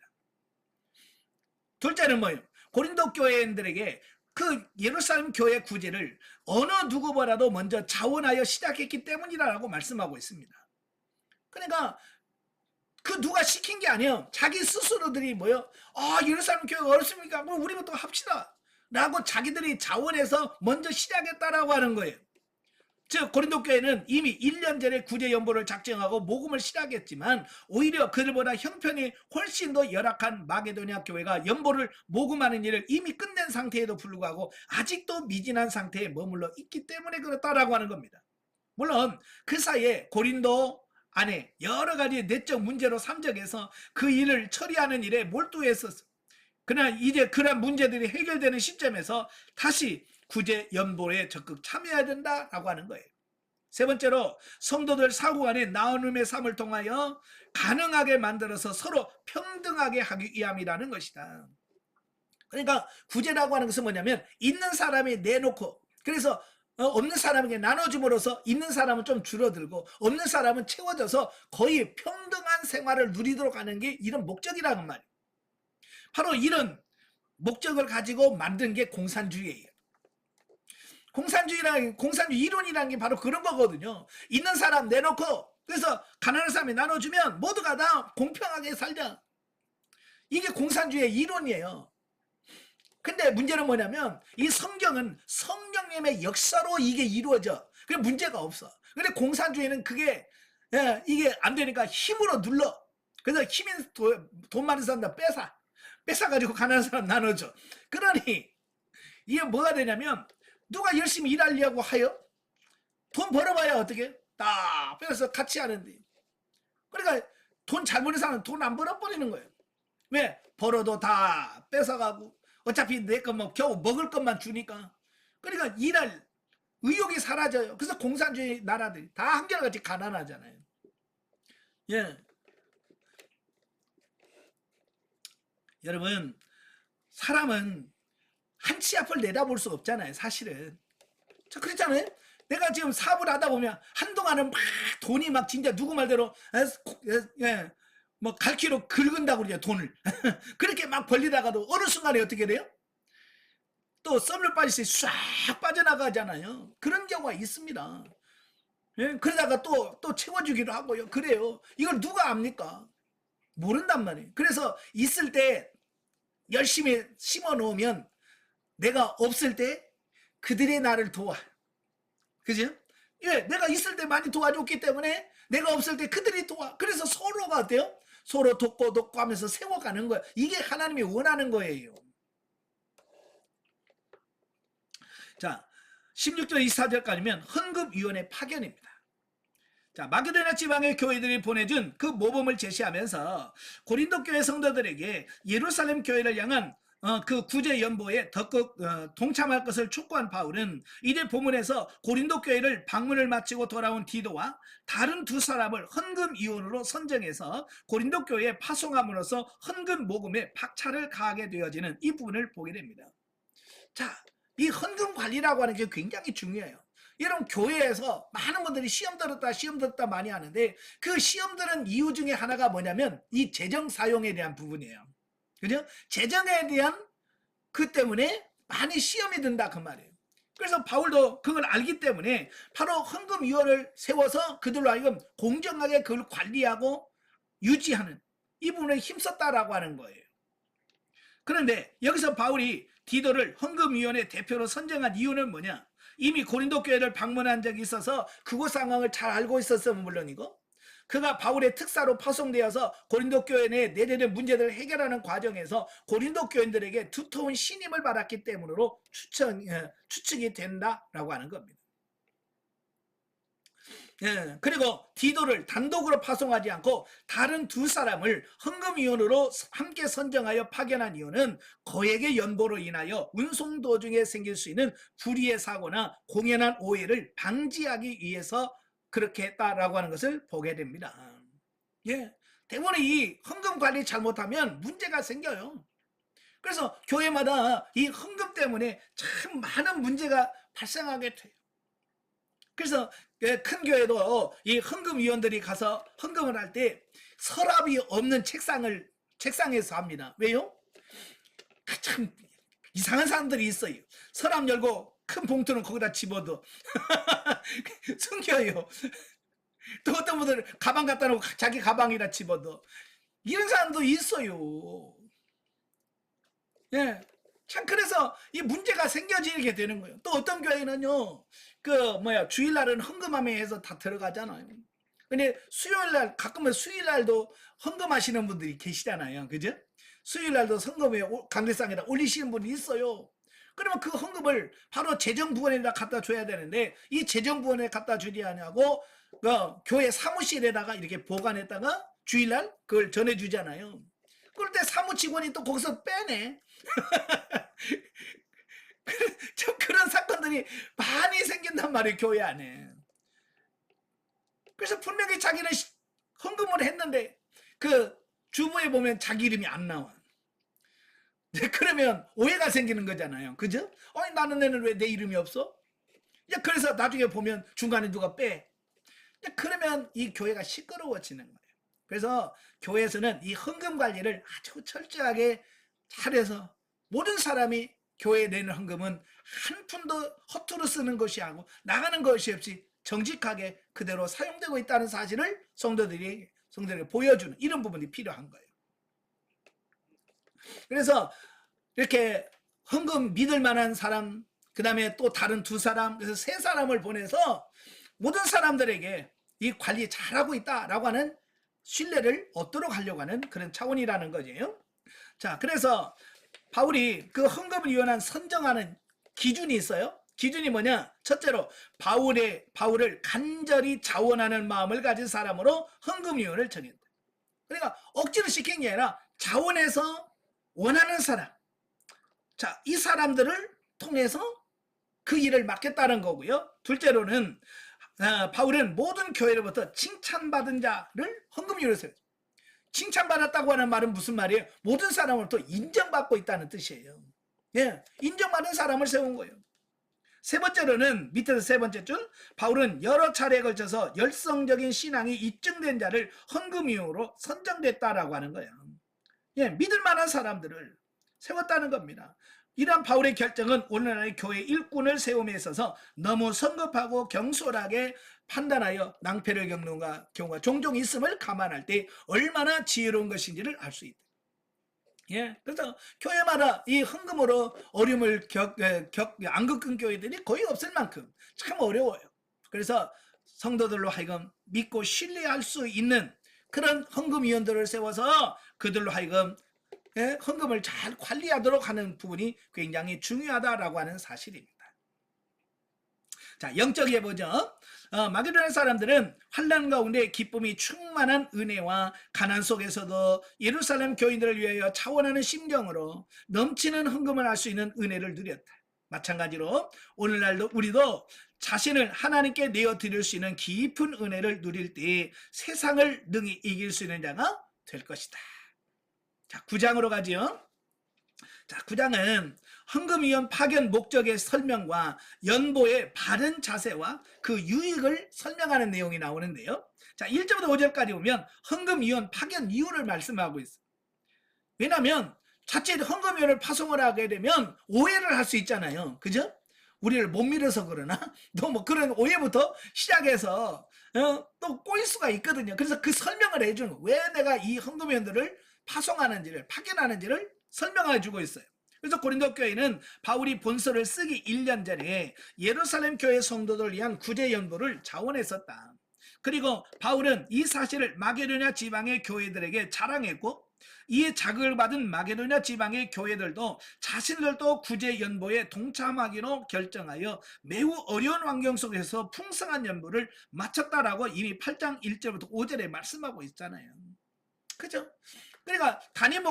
둘째는 뭐예요? 고린도 교회인들에게 그 예루살렘 교회 구제를 어느 누구보다도 먼저 자원하여 시작했기 때문이라고 말씀하고 있습니다. 그러니까 그 누가 시킨 게 아니에요. 자기 스스로들이 뭐요? 예루살렘 교회가 어렵습니까? 그럼 우리부터 합시다 라고 자기들이 자원해서 먼저 시작했다라고 하는 거예요. 즉 고린도 교회는 이미 1년 전에 구제 연보를 작정하고 모금을 시작했지만 오히려 그들보다 형편이 훨씬 더 열악한 마게도냐 교회가 연보를 모금하는 일을 이미 끝낸 상태에도 불구하고 아직도 미진한 상태에 머물러 있기 때문에 그렇다라고 하는 겁니다. 물론 그 사이에 고린도 안에 여러 가지 내적 문제로 삼적해서 그 일을 처리하는 일에 몰두했었어요. 그러나 이제 그런 문제들이 해결되는 시점에서 다시 구제 연보에 적극 참여해야 된다라고 하는 거예요. 세 번째로 성도들 사고 간의 나눔의 삶을 통하여 가능하게 만들어서 서로 평등하게 하기 위함이라는 것이다. 그러니까 구제라고 하는 것은 뭐냐면 있는 사람이 내놓고 그래서 없는 사람에게 나눠줌으로써 있는 사람은 좀 줄어들고 없는 사람은 채워져서 거의 평등한 생활을 누리도록 하는 게 이런 목적이라는 말이에요. 바로 이런 목적을 가지고 만든 게 공산주의예요. 공산주의 이론이라는 게 바로 그런 거거든요. 있는 사람 내놓고 그래서 가난한 사람이 나눠주면 모두가 다 공평하게 살자. 이게 공산주의의 이론이에요. 근데 문제는 뭐냐면 이 성경은 성령님의 역사로 이게 이루어져. 그래 문제가 없어. 근데 공산주의는 그게 이게 안 되니까 힘으로 눌러. 그래서 돈 많은 사람 다 뺏어가지고 가난한 사람 나눠줘. 그러니 이게 뭐가 되냐면 누가 열심히 일하려고 하여 돈 벌어봐야 어떻게 다 뺏어서 같이 하는데 그러니까 돈 잘 버는 사람은 돈 안 벌어버리는 거예요. 왜? 벌어도 다 뺏어가고 어차피 내 거 뭐 겨우 먹을 것만 주니까 그러니까 일할 의욕이 사라져요. 그래서 공산주의 나라들이 다 한결같이 가난하잖아요. 예. 여러분 사람은 한 치 앞을 내다볼 수 없잖아요. 사실은 자 그렇잖아요. 내가 지금 사업을 하다 보면 한동안은 막 돈이 막 진짜 누구 말대로 뭐 갈퀴로 긁은다고 그러죠. 돈을 그렇게 막 벌리다가도 어느 순간에 어떻게 돼요? 또 썸을 빠지듯이 싹 빠져나가잖아요. 그런 경우가 있습니다. 예? 그러다가 또 채워주기도 하고요. 그래요. 이걸 누가 압니까? 모른단 말이에요. 그래서 있을 때 열심히 심어 놓으면 내가 없을 때 그들이 나를 도와. 그죠? 예, 내가 있을 때 많이 도와줬기 때문에 내가 없을 때 그들이 도와. 그래서 서로가 어때요? 서로 돕고 하면서 세워가는 거예요. 이게 하나님이 원하는 거예요. 자, 16절 24절까지면 헌금위원회 파견입니다. 자, 마게도냐 지방의 교회들이 보내준 그 모범을 제시하면서 고린도 교회 성도들에게 예루살렘 교회를 향한 그 구제 연보에 적극 동참할 것을 촉구한 바울은 이제 본문에서 고린도 교회를 방문을 마치고 돌아온 디도와 다른 두 사람을 헌금 위원으로 선정해서 고린도 교회에 파송함으로써 헌금 모금에 박차를 가하게 되어지는 이 부분을 보게 됩니다. 자, 이 헌금 관리라고 하는 게 굉장히 중요해요. 여러분 교회에서 많은 분들이 시험 들었다 많이 하는데 그 시험 들은 이유 중에 하나가 뭐냐면 이 재정 사용에 대한 부분이에요. 그죠? 재정에 대한 그 때문에 많이 시험이 든다 그 말이에요. 그래서 바울도 그걸 알기 때문에 바로 헌금위원을 세워서 그들로 하여금 공정하게 그걸 관리하고 유지하는 이 부분에 힘썼다라고 하는 거예요. 그런데 여기서 바울이 디도를 헌금위원회 대표로 선정한 이유는 뭐냐? 이미 고린도 교회를 방문한 적이 있어서 그곳 상황을 잘 알고 있었으면 물론이고 그가 바울의 특사로 파송되어서 고린도 교회 내에 내재된 문제들을 해결하는 과정에서 고린도 교인들에게 두터운 신임을 받았기 때문으로 추측이 된다라고 하는 겁니다. 예, 그리고 디도를 단독으로 파송하지 않고 다른 두 사람을 헌금위원으로 함께 선정하여 파견한 이유는 거액의 연보로 인하여 운송 도중에 생길 수 있는 불의의 사고나 공연한 오해를 방지하기 위해서 그렇게 했다라고 하는 것을 보게 됩니다. 예, 대부분 이 헌금 관리 잘못하면 문제가 생겨요. 그래서 교회마다 이 헌금 헌금 때문에 참 많은 문제가 발생하게 돼요. 그래서 큰 교회도 이 헌금위원들이 가서 헌금을 할 때 서랍이 없는 책상에서 합니다. 왜요? 참 이상한 사람들이 있어요. 서랍 열고 큰 봉투는 거기다 집어도 숨겨요. 또 어떤 분들은 가방 갖다 놓고 자기 가방이라 집어도 이런 사람도 있어요. 예. 참 그래서 이 문제가 생겨지게 되는 거예요. 또 어떤 교회는요, 주일날은 헌금함에 해서 다 들어가잖아요. 근데 수요일날, 가끔은 수요일날도 헌금하시는 분들이 계시잖아요. 그죠? 수요일날도 헌금에 강대상에다 올리시는 분이 있어요. 그러면 그 헌금을 바로 재정부원에다 갖다 줘야 되는데, 이 재정부원에 갖다 주지 않냐고, 교회 사무실에다가 이렇게 보관했다가 주일날 그걸 전해주잖아요. 그럴 때 사무직원이 또 거기서 빼내. 좀 그런 사건들이 많이 생긴단 말이에요, 교회 안에. 그래서 분명히 자기는 헌금을 했는데 그 주부에 보면 자기 이름이 안 나와. 그러면 오해가 생기는 거잖아요. 그죠? 나는 애는 왜 내 이름이 없어? 그래서 나중에 보면 중간에 누가 빼. 그러면 이 교회가 시끄러워지는 거예요. 그래서 교회에서는 이 헌금 관리를 아주 철저하게 잘해서 모든 사람이 교회에 내는 헌금은 한 푼도 허투루 쓰는 것이 아니고 나가는 것이 없이 정직하게 그대로 사용되고 있다는 사실을 성도들에게 보여주는 이런 부분이 필요한 거예요. 그래서 이렇게 헌금 믿을 만한 사람, 그 다음에 또 다른 두 사람, 그래서 세 사람을 보내서 모든 사람들에게 이 관리 잘하고 있다라고 하는 신뢰를 얻도록 하려고 하는 그런 차원이라는 거죠. 자, 그래서 바울이 그 헌금을 위한 선정하는 기준이 있어요. 기준이 뭐냐? 첫째로 바울을 간절히 자원하는 마음을 가진 사람으로 헌금위원을 정했다. 그러니까 억지로 시킨 게 아니라 자원해서 원하는 사람. 자, 이 사람들을 통해서 그 일을 맡겠다는 거고요. 둘째로는 바울은 모든 교회로부터 칭찬받은 자를 헌금위원으로 세워요. 칭찬받았다고 하는 말은 무슨 말이에요? 모든 사람으로부터 인정받고 있다는 뜻이에요. 예, 인정받은 사람을 세운 거예요. 세 번째로는 밑에서 세 번째 줄, 바울은 여러 차례에 걸쳐서 열성적인 신앙이 입증된 자를 헌금위원으로 선정됐다라고 하는 거예요. 예, 믿을 만한 사람들을 세웠다는 겁니다. 이러한 바울의 결정은 오늘날의 교회 일꾼을 세움에 있어서 너무 성급하고 경솔하게 판단하여 낭패를 겪는 경우가 종종 있음을 감안할 때 얼마나 지혜로운 것인지를 알 수 있다. 예, 그래서 교회마다 이 헌금으로 어려움을 안 겪은 교회들이 거의 없을 만큼 참 어려워요. 그래서 성도들로 하여금 믿고 신뢰할 수 있는 그런 헌금위원들을 세워서 그들로 하여금 헌금을 잘 관리하도록 하는 부분이 굉장히 중요하다라고 하는 사실입니다. 자, 영적에 보죠. 마게도냐 사람들은 환난 가운데 기쁨이 충만한 은혜와 가난 속에서도 예루살렘 교인들을 위하여 차원하는 심정으로 넘치는 헌금을 할 수 있는 은혜를 누렸다. 마찬가지로 오늘날도 우리도 자신을 하나님께 내어드릴 수 있는 깊은 은혜를 누릴 때 세상을 능히 이길 수 있는 자가 될 것이다. 자, 9장으로 가죠. 자, 9장은 헌금위원 파견 목적의 설명과 연보의 바른 자세와 그 유익을 설명하는 내용이 나오는데요. 자, 1절부터 5절까지 보면 헌금위원 파견 이유를 말씀하고 있어요. 왜냐하면 자칫 헌금위원을 파송을 하게 되면 오해를 할 수 있잖아요. 그죠? 우리를 못 믿어서 그러나 또 뭐 그런 오해부터 시작해서 또 꼬일 수가 있거든요. 그래서 그 설명을 해주는, 왜 내가 이 헌금위원들을 파송하는지를, 파견하는지를 설명해 주고 있어요. 그래서 고린도 교회는 바울이 본서를 쓰기 1년 전에 예루살렘 교회 성도들을 위한 구제 연보를 자원했었다. 그리고 바울은 이 사실을 마게도냐 지방의 교회들에게 자랑했고, 이에 자극을 받은 마게도냐 지방의 교회들도 자신들도 구제 연보에 동참하기로 결정하여 매우 어려운 환경 속에서 풍성한 연보를 마쳤다라고 이미 8장 1절부터 5절에 말씀하고 있잖아요. 그죠? 그러니까 담임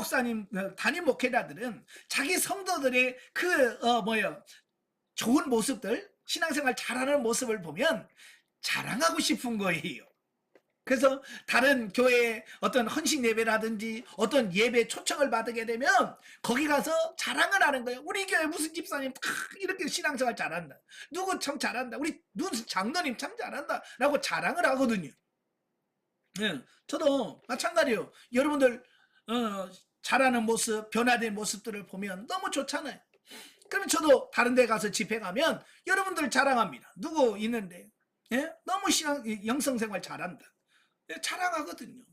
목회자들은 자기 성도들의 좋은 모습들, 신앙생활 잘하는 모습을 보면 자랑하고 싶은 거예요. 그래서 다른 교회에 어떤 헌신 예배라든지 어떤 예배 초청을 받게 되면 거기 가서 자랑을 하는 거예요. 우리 교회 무슨 집사님 이렇게 신앙생활 잘한다. 누구 참 잘한다. 우리 무슨 장로님 참 잘한다. 라고 자랑을 하거든요. 예, 저도 마찬가지예요. 여러분들 잘하는 모습, 변화된 모습들을 보면 너무 좋잖아요. 그러면 저도 다른 데 가서 집회 가면 여러분들 자랑합니다. 누구 있는데 너무 신앙 영성생활 잘한다. 자랑하거든요.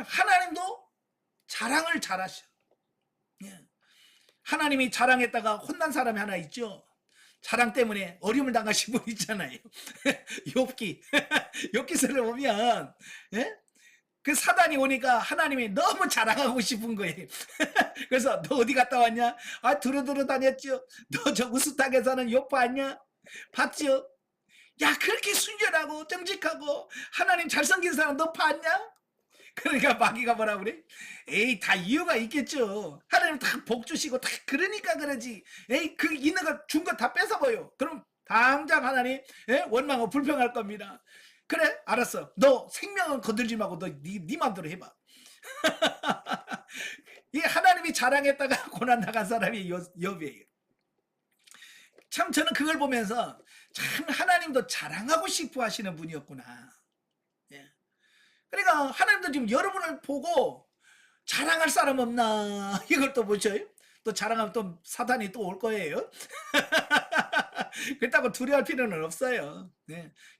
하나님도 자랑을 잘하셔. 하나님이 자랑했다가 혼난 사람이 하나 있죠. 자랑 때문에 어려움을 당하신 분 있잖아요. 욥기 욥기서를 보면 그 사단이 오니까 하나님이 너무 자랑하고 싶은 거예요. 그래서 너 어디 갔다 왔냐? 아, 두루두루 다녔죠. 너 저 우스타게 사는 욥 봤냐? 봤죠? 야, 그렇게 순결하고 정직하고 하나님 잘생긴 사람 너 봤냐? 그러니까 마귀가 뭐라 그래? 에이, 다 이유가 있겠죠. 하나님 다 복 주시고 다 그러니까 그러지. 에이, 그 있는 거 준 거 다 뺏어버려. 그럼 당장 하나님 원망하고 불평할 겁니다. 그래, 알았어. 너 생명은 건들지 말고 너 네 맘대로 해봐. 이 하나님이 자랑했다가 고난 나간 사람이 욥이에요. 참 저는 그걸 보면서 참 하나님도 자랑하고 싶어 하시는 분이었구나. 그러니까 하나님도 지금 여러분을 보고 자랑할 사람 없나 이걸 또 보셔요. 또 자랑하면 또 사탄이 또 올 거예요. 그렇다고 두려워할 필요는 없어요.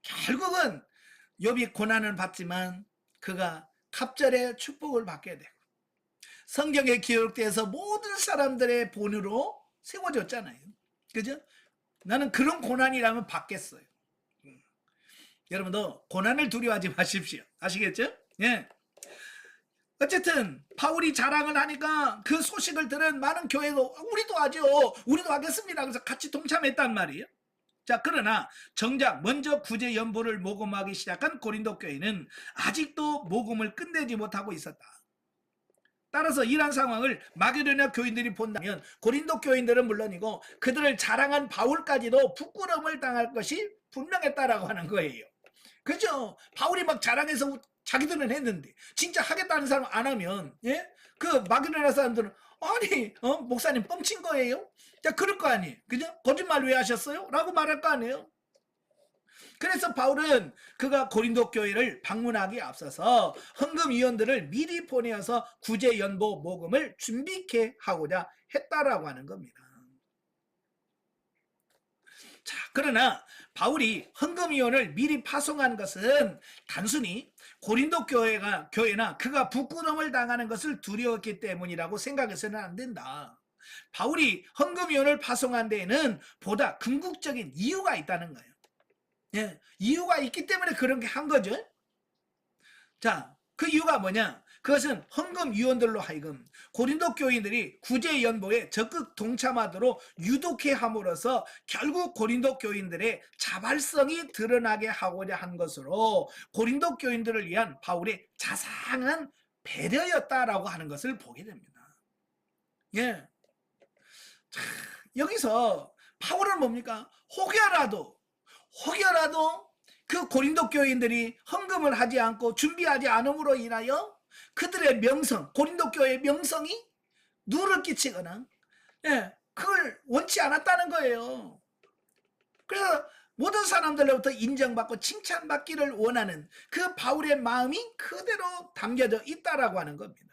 결국은 욥이 고난을 받지만 그가 갑절의 축복을 받게 되고 성경에 기록돼서 모든 사람들의 본으로 세워졌잖아요. 그죠? 나는 그런 고난이라면 받겠어요. 여러분도 고난을 두려워하지 마십시오. 아시겠죠? 어쨌든 바울이 자랑을 하니까 그 소식을 들은 많은 교회도 우리도 하죠. 우리도 하겠습니다. 그래서 같이 동참했단 말이에요. 자, 그러나 정작 먼저 구제 연보를 모금하기 시작한 고린도 교회는 아직도 모금을 끝내지 못하고 있었다. 따라서 이러한 상황을 마게도냐 교인들이 본다면 고린도 교인들은 물론이고 그들을 자랑한 바울까지도 부끄러움을 당할 것이 분명했다라고 하는 거예요. 그죠? 바울이 막 자랑해서 자기들은 했는데 진짜 하겠다는 사람 안 하면 그 마게도냐 사람들은 아니 목사님 뻥친 거예요? 자, 그럴 거 아니에요. 그죠? 거짓말 왜 하셨어요? 라고 말할 거 아니에요. 그래서 바울은 그가 고린도 교회를 방문하기에 앞서서 헌금위원들을 미리 보내어서 구제연보 모금을 준비케 하고자 했다라고 하는 겁니다. 자, 그러나 바울이 헌금위원을 미리 파송한 것은 단순히 고린도 교회나 그가 부끄러움을 당하는 것을 두려웠기 때문이라고 생각해서는 안 된다. 바울이 헌금위원을 파송한 데에는 보다 궁극적인 이유가 있다는 거예요. 이유가 있기 때문에 그런 게 한 거죠. 자, 그 이유가 뭐냐? 그것은 헌금위원들로 하여금 고린도 교인들이 구제연보에 적극 동참하도록 유독해 함으로써 결국 고린도 교인들의 자발성이 드러나게 하고자 한 것으로 고린도 교인들을 위한 바울의 자상한 배려였다라고 하는 것을 보게 됩니다. 자, 여기서 바울은 뭡니까? 혹여라도 그 고린도 교인들이 헌금을 하지 않고 준비하지 않음으로 인하여 그들의 명성, 고린도 교회의 명성이 누를 끼치거나 그걸 원치 않았다는 거예요. 그래서 모든 사람들로부터 인정받고 칭찬받기를 원하는 그 바울의 마음이 그대로 담겨져 있다라고 하는 겁니다.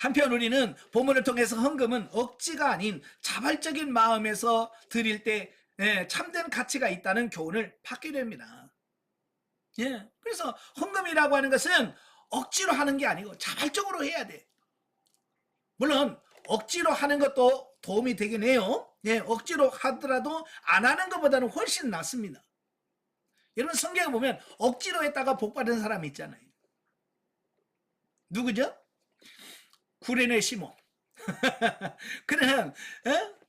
한편 우리는 본문을 통해서 헌금은 억지가 아닌 자발적인 마음에서 드릴 때 참된 가치가 있다는 교훈을 받게 됩니다. 그래서 헌금이라고 하는 것은 억지로 하는 게 아니고 자발적으로 해야 돼. 물론 억지로 하는 것도 도움이 되긴 해요. 억지로 하더라도 안 하는 것보다는 훨씬 낫습니다. 여러분 성경에 보면 억지로 했다가 복 받은 사람이 있잖아요. 누구죠? 구레네 시몬. 그는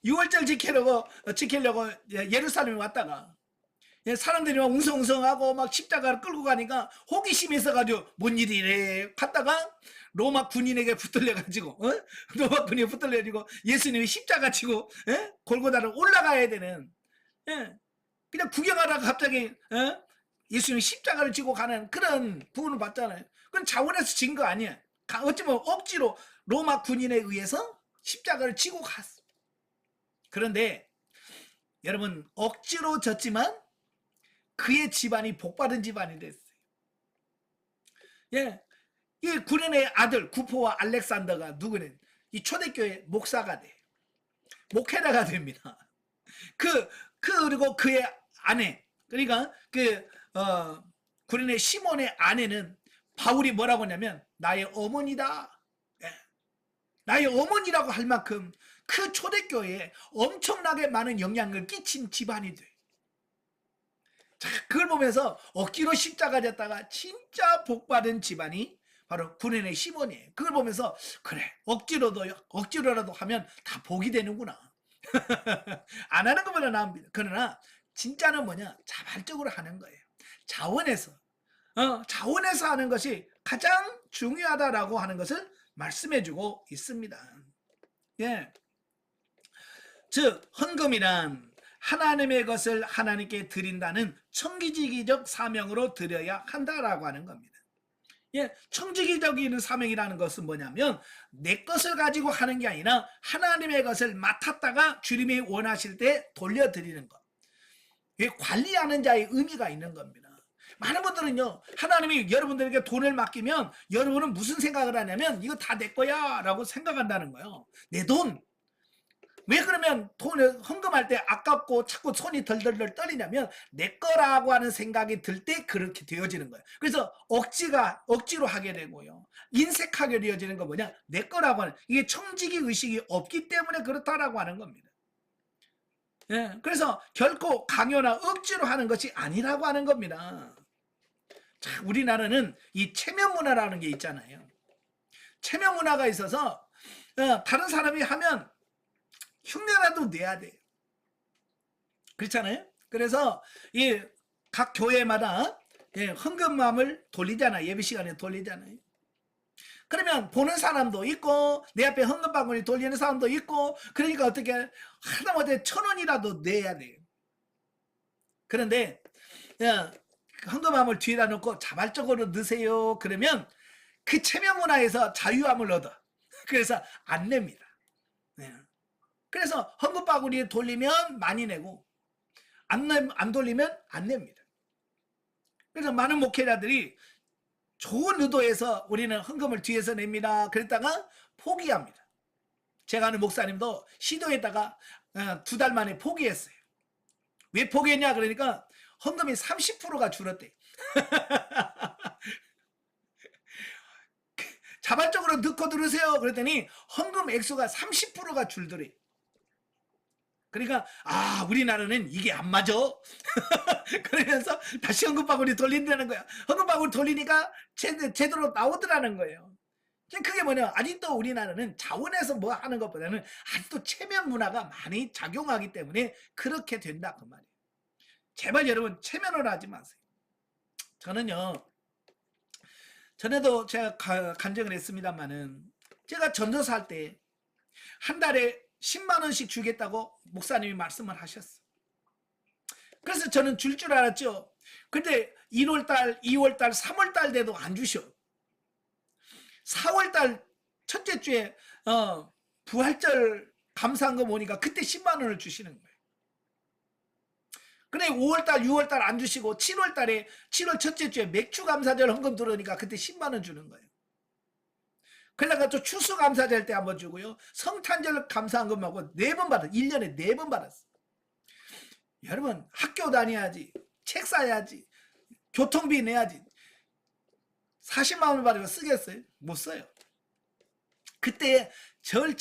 6월절 지키려고 예루살렘에 왔다가 사람들이 막 웅성웅성하고 막 십자가를 끌고 가니까 호기심이 있어가지고 뭔 일이래 갔다가 로마 군인에게 붙들려가지고 로마 군인에 붙들려가지고 예수님이 십자가 치고 골고다를 올라가야 되는 그냥 구경하다가 갑자기 예수님이 십자가를 지고 가는 그런 부분을 봤잖아요. 그건 자원에서 진 거 아니야. 어찌 보면 억지로 로마 군인에 의해서 십자가를 지고 갔어. 그런데 여러분, 억지로 졌지만 그의 집안이 복받은 집안이 됐어요. 예, 이 구련의 아들 구포와 알렉산더가 누구는 이 초대교회 목사가 돼. 목회자가 됩니다. 그리고 그의 아내, 그러니까 구련의 시몬의 아내는 바울이 뭐라고 하냐면 나의 어머니다. 예, 나의 어머니라고 할 만큼 그 초대교회에 엄청나게 많은 영향을 끼친 집안이 돼. 자, 그걸 보면서 억지로 십자가 졌다가 진짜 복받은 집안이 바로 구련의 시몬이에요. 그걸 보면서 그래, 억지로라도 하면 다 복이 되는구나. 안 하는 것보다 나옵니다. 그러나 진짜는 뭐냐? 자발적으로 하는 거예요. 자원에서 하는 것이 가장 중요하다라고 하는 것을 말씀해주고 있습니다. 예, 즉 헌금이란 하나님의 것을 하나님께 드린다는 청지기적 사명으로 드려야 한다라고 하는 겁니다. 예, 청지기적인 사명이라는 것은 뭐냐면 내 것을 가지고 하는 게 아니라 하나님의 것을 맡았다가 주님이 원하실 때 돌려드리는 것. 이게 관리하는 자의 의미가 있는 겁니다. 많은 분들은요, 하나님이 여러분들에게 돈을 맡기면 여러분은 무슨 생각을 하냐면 이거 다 내 거야 라고 생각한다는 거예요. 내 돈. 왜 그러면 돈을 헌금할 때 아깝고 자꾸 손이 덜덜덜 떨리냐면 내 거라고 하는 생각이 들 때 그렇게 되어지는 거예요. 그래서 억지로 하게 되고요. 인색하게 되어지는 거 뭐냐? 내 거라고 하는, 이게 청지기 의식이 없기 때문에 그렇다라고 하는 겁니다. 예, 그래서 결코 강요나 억지로 하는 것이 아니라고 하는 겁니다. 자, 우리나라는 이 체면 문화라는 게 있잖아요. 체면 문화가 있어서 다른 사람이 하면 흉내라도 내야 돼요. 그렇잖아요. 그래서 이 각 교회마다 헌금함을 돌리잖아요. 예배 시간에 돌리잖아요. 그러면 보는 사람도 있고 내 앞에 헌금 바구니 돌리는 사람도 있고, 그러니까 어떻게 하다못해 1,000원이라도 내야 돼요. 그런데 헌금함을 뒤에다 놓고 자발적으로 넣으세요. 그러면 그 체면 문화에서 자유함을 얻어. 그래서 안 냅니다. 그래서 헌금 바구니에 돌리면 많이 내고 안 돌리면 안 냅니다. 그래서 많은 목회자들이 좋은 의도에서 우리는 헌금을 뒤에서 냅니다. 그랬다가 포기합니다. 제가 아는 목사님도 시도했다가 2달 만에 포기했어요. 왜 포기했냐 그러니까 헌금이 30%가 줄었대. 자발적으로 넣고 들으세요. 그랬더니 헌금 액수가 30%가 줄더래. 그러니까 우리나라는 이게 안 맞아. 그러면서 다시 헌금바구니 돌린다는 거야. 헌금바구니 돌리니까 제대로 나오더라는 거예요. 그게 뭐냐, 아직도 우리나라는 자원에서 뭐 하는 것보다는 아직도 체면 문화가 많이 작용하기 때문에 그렇게 된다 그 말이에요. 제발 여러분 체면을 하지 마세요. 저는요, 전에도 제가 간증을 했습니다만은 제가 전도사 할 때 한 달에 10만 원씩 주겠다고 목사님이 말씀을 하셨어요. 그래서 저는 줄 알았죠. 근데 1월달, 2월달, 3월달 돼도 안 주셔. 4월달 첫째 주에 부활절 감사한금 오니까 그때 10만 원을 주시는 거예요. 근데 5월달, 6월달 안 주시고 7월 첫째 주에 맥주 감사절 헌금 들어오니까 그때 10만 원 주는 거예요. 그러다가 또 추수감사절 때 한번 주고요. 성탄절 감사한금하고 4번 받았어. 1년에 4번 받았어. 여러분, 학교 다녀야지, 책 사야지, 교통비 내야지. 40만 원 받으면 쓰겠어요? 못 써요. 그때 제일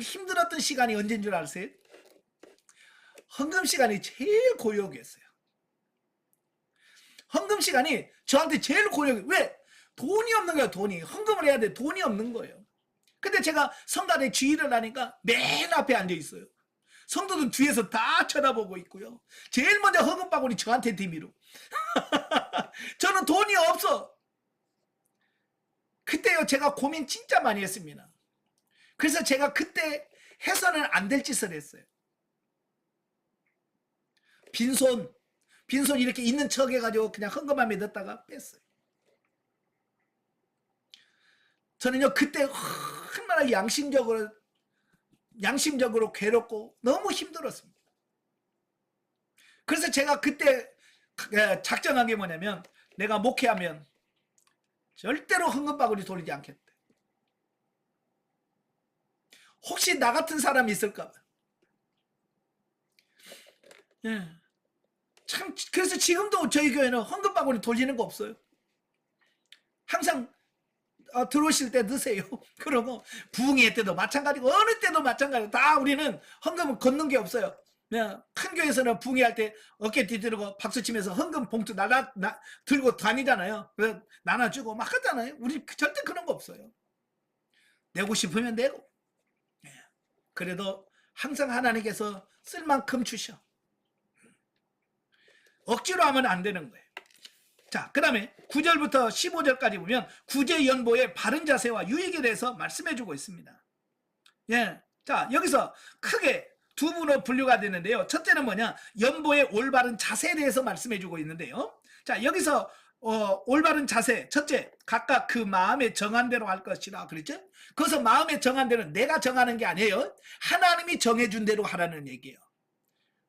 힘들었던 시간이 언제인 줄 아세요? 헌금 시간이 제일 고역이었어요. 헌금 시간이 저한테 제일 고역이에요. 왜? 돈이 없는 거예요. 돈이. 헌금을 해야 돼. 돈이 없는 거예요. 근데 제가 성가대 주일을 하니까 맨 앞에 앉아 있어요. 성도들 뒤에서 다 쳐다보고 있고요. 제일 먼저 헌금 바구니 저한테 뒤미로. 저는 돈이 없어. 그때요, 제가 고민 진짜 많이 했습니다. 그래서 제가 그때 해서는 안 될 짓을 했어요. 빈손, 빈손 이렇게 있는 척 해가지고 그냥 헌금함에 넣었다가 뺐어요. 저는요 그때 얼마나 양심적으로 괴롭고 너무 힘들었습니다. 그래서 제가 그때 작정한 게 뭐냐면, 내가 목회하면 절대로 헌금바구니 돌리지 않겠다. 혹시 나 같은 사람이 있을까 봐. 예. 참, 그래서 지금도 저희 교회는 헌금바구니 돌리는 거 없어요. 항상 들어오실 때 넣으세요. 그러고 부흥회 때도 마찬가지고 어느 때도 마찬가지고 다 우리는 헌금은 걷는 게 없어요. 큰 교회에서는 부흥회 할 때 어깨 뒤들고 박수 치면서 헌금 봉투 들고 다니잖아요. 그래서 나눠주고 막 하잖아요. 우리 절대 그런 거 없어요. 내고 싶으면 내고. 그래도 항상 하나님께서 쓸 만큼 주셔. 억지로 하면 안 되는 거예요. 자, 그 다음에 9절부터 15절까지 보면 구제연보의 바른 자세와 유익에 대해서 말씀해주고 있습니다. 예, 자, 여기서 크게 두 부로 분류가 되는데요. 첫째는 뭐냐, 연보의 올바른 자세에 대해서 말씀해주고 있는데요. 자, 여기서 올바른 자세, 첫째, 각각 그 마음에 정한 대로 할 것이라 그랬죠. 그래서 마음에 정한 대로 내가 정하는 게 아니에요. 하나님이 정해준 대로 하라는 얘기예요.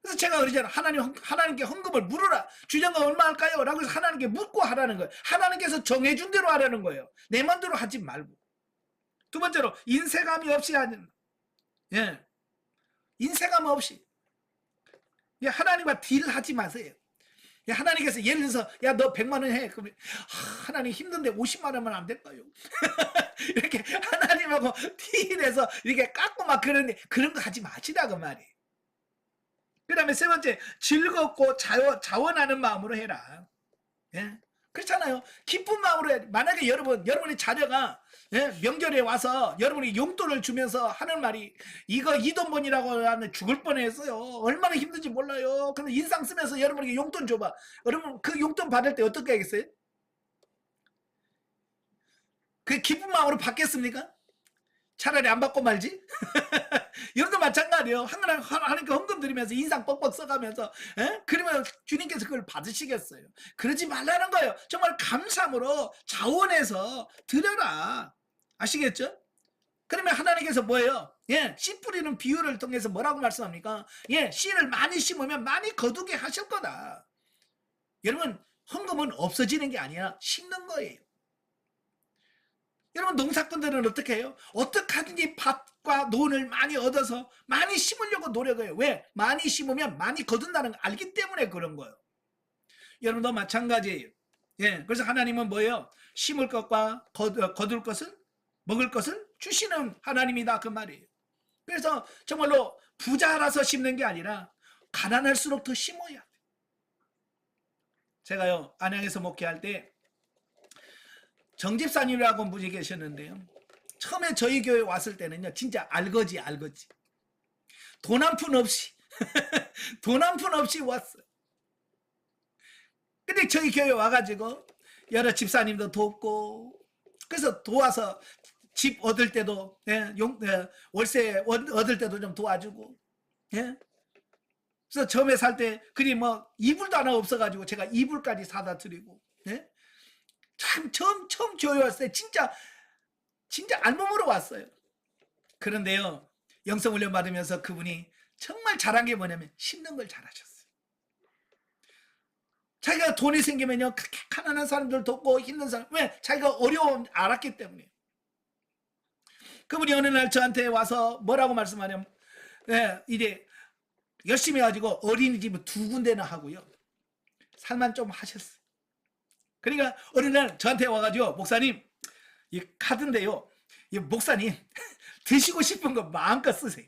그래서 제가 그러잖아요. 하나님께 헌금을 물어라. 주정가 얼마 할까요? 라고 해서 하나님께 묻고 하라는 거예요. 하나님께서 정해준 대로 하라는 거예요. 내 맘대로 하지 말고. 두 번째로, 인색함이 없이 하는, 예, 인색함 없이. 하나님과 딜하지 마세요. 하나님께서 예를 들어서 야 너 100만 원 해. 그러면 하나님 힘든데 50만 원만 안 될까요? 이렇게 하나님하고 딜해서 이렇게 깎고 막 그런 거 하지 마시라 그 말이에요. 그 다음에 세 번째, 즐겁고 자원하는 마음으로 해라. 예? 그렇잖아요. 기쁜 마음으로 해야 돼. 만약에 여러분의 자녀가 명절에 와서 여러분이 용돈을 주면서 하는 말이 이거 이돈번이라고 하면 죽을 뻔했어요. 얼마나 힘든지 몰라요. 그럼 인상 쓰면서 여러분에게 용돈 줘봐. 여러분 그 용돈 받을 때 어떻게 하겠어요? 그 기쁜 마음으로 받겠습니까? 차라리 안 받고 말지? 여러분도 마찬가지예요. 하나님께 헌금 드리면서 인상 뻑뻑 써가면서 그러면 주님께서 그걸 받으시겠어요? 그러지 말라는 거예요. 정말 감사함으로 자원해서 드려라. 아시겠죠? 그러면 하나님께서 뭐예요? 씨 뿌리는 비유를 통해서 뭐라고 말씀합니까? 씨를 많이 심으면 많이 거두게 하실 거다. 여러분 헌금은 없어지는 게 아니라 심는 거예요. 여러분 농사꾼들은 어떻게 해요? 어떻게 하든지 밭과 논을 많이 얻어서 많이 심으려고 노력해요. 왜? 많이 심으면 많이 거둔다는 걸 알기 때문에 그런 거예요. 여러분도 마찬가지예요. 그래서 하나님은 뭐예요? 심을 것과 거둘 것을, 먹을 것을 주시는 하나님이다 그 말이에요. 그래서 정말로 부자라서 심는 게 아니라 가난할수록 더 심어야 돼요. 제가요 안양에서 목회할 때 정집사님이라고 분이 계셨는데요. 처음에 저희 교회 왔을 때는요. 진짜 알거지. 돈 한 푼 없이 돈 한 푼 없이 왔어요. 근데 저희 교회 와가지고 여러 집사님도 돕고 그래서 도와서 집 얻을 때도 월세 얻을 때도 좀 도와주고 그래서 처음에 살 때 그리 뭐 이불도 하나 없어가지고 제가 이불까지 사다 드리고 참 처음 교회 왔을 때 진짜 알몸으로 왔어요. 그런데요 영성훈련 받으면서 그분이 정말 잘한 게 뭐냐면 심는 걸 잘하셨어요. 자기가 돈이 생기면요 가난한 사람들 돕고 힘든 사람, 왜? 자기가 어려움 알았기 때문에. 그분이 어느 날 저한테 와서 뭐라고 말씀하냐면 이제 열심히 해가지고 어린이집을 2군데나 하고요 살만 좀 하셨어요. 그러니까 어느 날 저한테 와가지고 목사님 이 카드인데요 이 목사님 드시고 싶은 거 마음껏 쓰세요.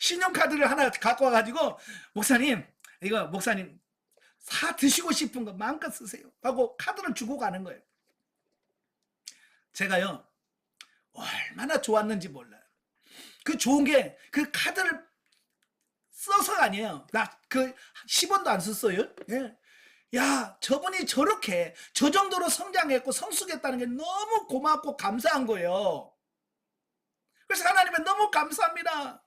신용카드를 하나 갖고 와가지고 목사님 이거 목사님 드시고 싶은 거 마음껏 쓰세요 하고 카드를 주고 가는 거예요. 제가요 얼마나 좋았는지 몰라요. 그 좋은 게 그 카드를 써서가 아니에요. 나 그 10원도 안 썼어요. 야 저분이 저렇게 저 정도로 성장했고 성숙했다는 게 너무 고맙고 감사한 거예요. 그래서 하나님은 너무 감사합니다.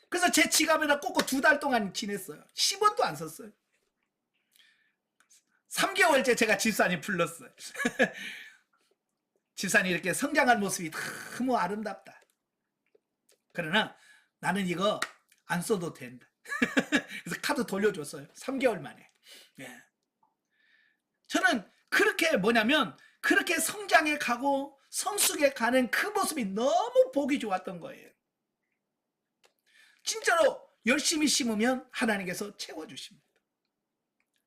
그래서 제 지갑에다 꽂고 2달 동안 지냈어요. 10원도 안 썼어요. 3개월째 제가 집사님 불렀어요. 집사님 이렇게 성장한 모습이 너무 아름답다. 그러나 나는 이거 안 써도 된다. 그래서 카드 돌려줬어요. 3개월 만에. 예. 저는 그렇게 그렇게 성장해 가고 성숙해 가는 그 모습이 너무 보기 좋았던 거예요. 진짜로 열심히 심으면 하나님께서 채워주십니다.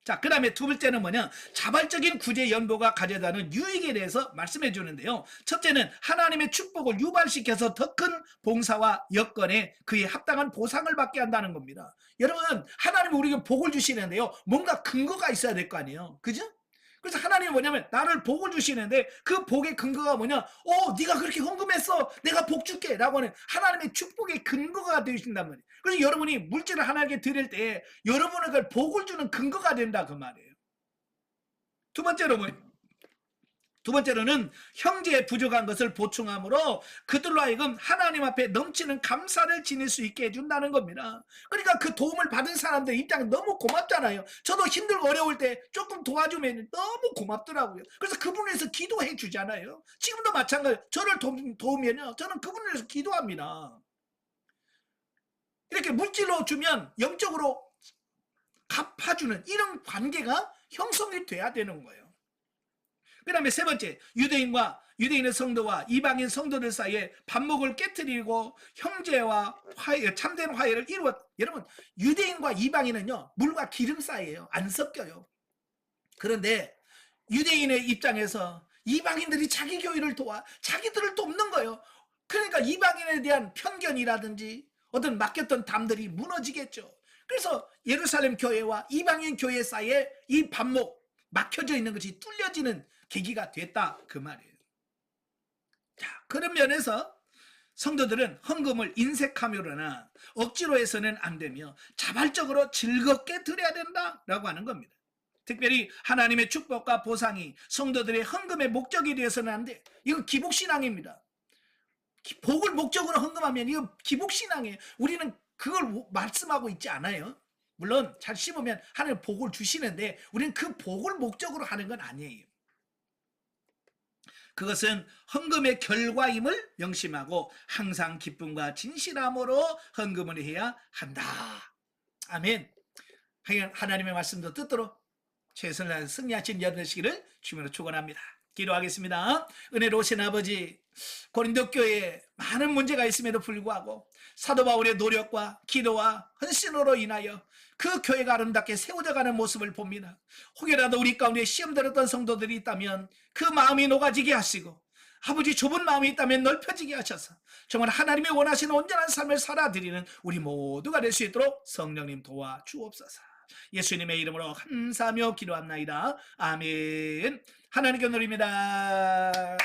자, 그 다음에 두 번째는 자발적인 구제 연보가 가져다는 유익에 대해서 말씀해 주는데요. 첫째는 하나님의 축복을 유발시켜서 더 큰 봉사와 여건에 그에 합당한 보상을 받게 한다는 겁니다. 여러분, 하나님은 우리에게 복을 주시는데요. 뭔가 근거가 있어야 될 거 아니에요. 그죠? 그래서 하나님은 뭐냐면 나를 복을 주시는데 그 복의 근거가 뭐냐? 네가 그렇게 헌금했어. 내가 복 줄게. 라고 하는 하나님의 축복의 근거가 되신단 말이에요. 그래서 여러분이 물질을 하나님께 드릴 때 여러분은 그걸 복을 주는 근거가 된다 그 말이에요. 두 번째로는 형제의 부족한 것을 보충함으로 그들로 하여금 하나님 앞에 넘치는 감사를 지닐 수 있게 해준다는 겁니다. 그러니까 그 도움을 받은 사람들 입장은 너무 고맙잖아요. 저도 힘들고 어려울 때 조금 도와주면 너무 고맙더라고요. 그래서 그분을 위해서 기도해 주잖아요. 지금도 마찬가지예요. 저를 도우면요, 저는 그분을 위해서 기도합니다. 이렇게 물질로 주면 영적으로 갚아주는 이런 관계가 형성이 돼야 되는 거예요. 그 다음에 세 번째, 유대인의 성도와 이방인 성도들 사이에 반목을 깨트리고 형제와 참된 화해를 여러분, 유대인과 이방인은요, 물과 기름 사이예요. 안 섞여요. 그런데 유대인의 입장에서 이방인들이 자기 교회를 도와 자기들을 돕는 거예요. 그러니까 이방인에 대한 편견이라든지 어떤 맡겼던 담들이 무너지겠죠. 그래서 예루살렘 교회와 이방인 교회 사이에 이 반목 막혀져 있는 것이 뚫려지는 계기가 됐다 그 말이에요. 자, 그런 면에서 성도들은 헌금을 인색하며나 억지로 해서는 안 되며 자발적으로 즐겁게 드려야 된다라고 하는 겁니다. 특별히 하나님의 축복과 보상이 성도들의 헌금의 목적이 되어서는 안 돼. 이거 기복신앙입니다. 복을 목적으로 헌금하면 이거 기복신앙이에요. 우리는 그걸 말씀하고 있지 않아요. 물론 잘 심으면 하나님 복을 주시는데 우리는 그 복을 목적으로 하는 건 아니에요. 그것은 헌금의 결과임을 명심하고 항상 기쁨과 진실함으로 헌금을 해야 한다. 아멘. 하나님의 말씀도 듣도록 최선을 다해 승리하신 여러분 되시기를 주님으로 축원합니다. 기도하겠습니다. 은혜로우신 아버지, 고린도 교회에 많은 문제가 있음에도 불구하고 사도 바울의 노력과 기도와 헌신으로 인하여 그 교회가 아름답게 세워져가는 모습을 봅니다. 혹여라도 우리 가운데 시험 들었던 성도들이 있다면 그 마음이 녹아지게 하시고 아버지 좁은 마음이 있다면 넓혀지게 하셔서 정말 하나님이 원하시는 온전한 삶을 살아드리는 우리 모두가 될 수 있도록 성령님 도와주옵소서. 예수님의 이름으로 감사하며 기도합나이다. 아멘. 하나님께 드립니다.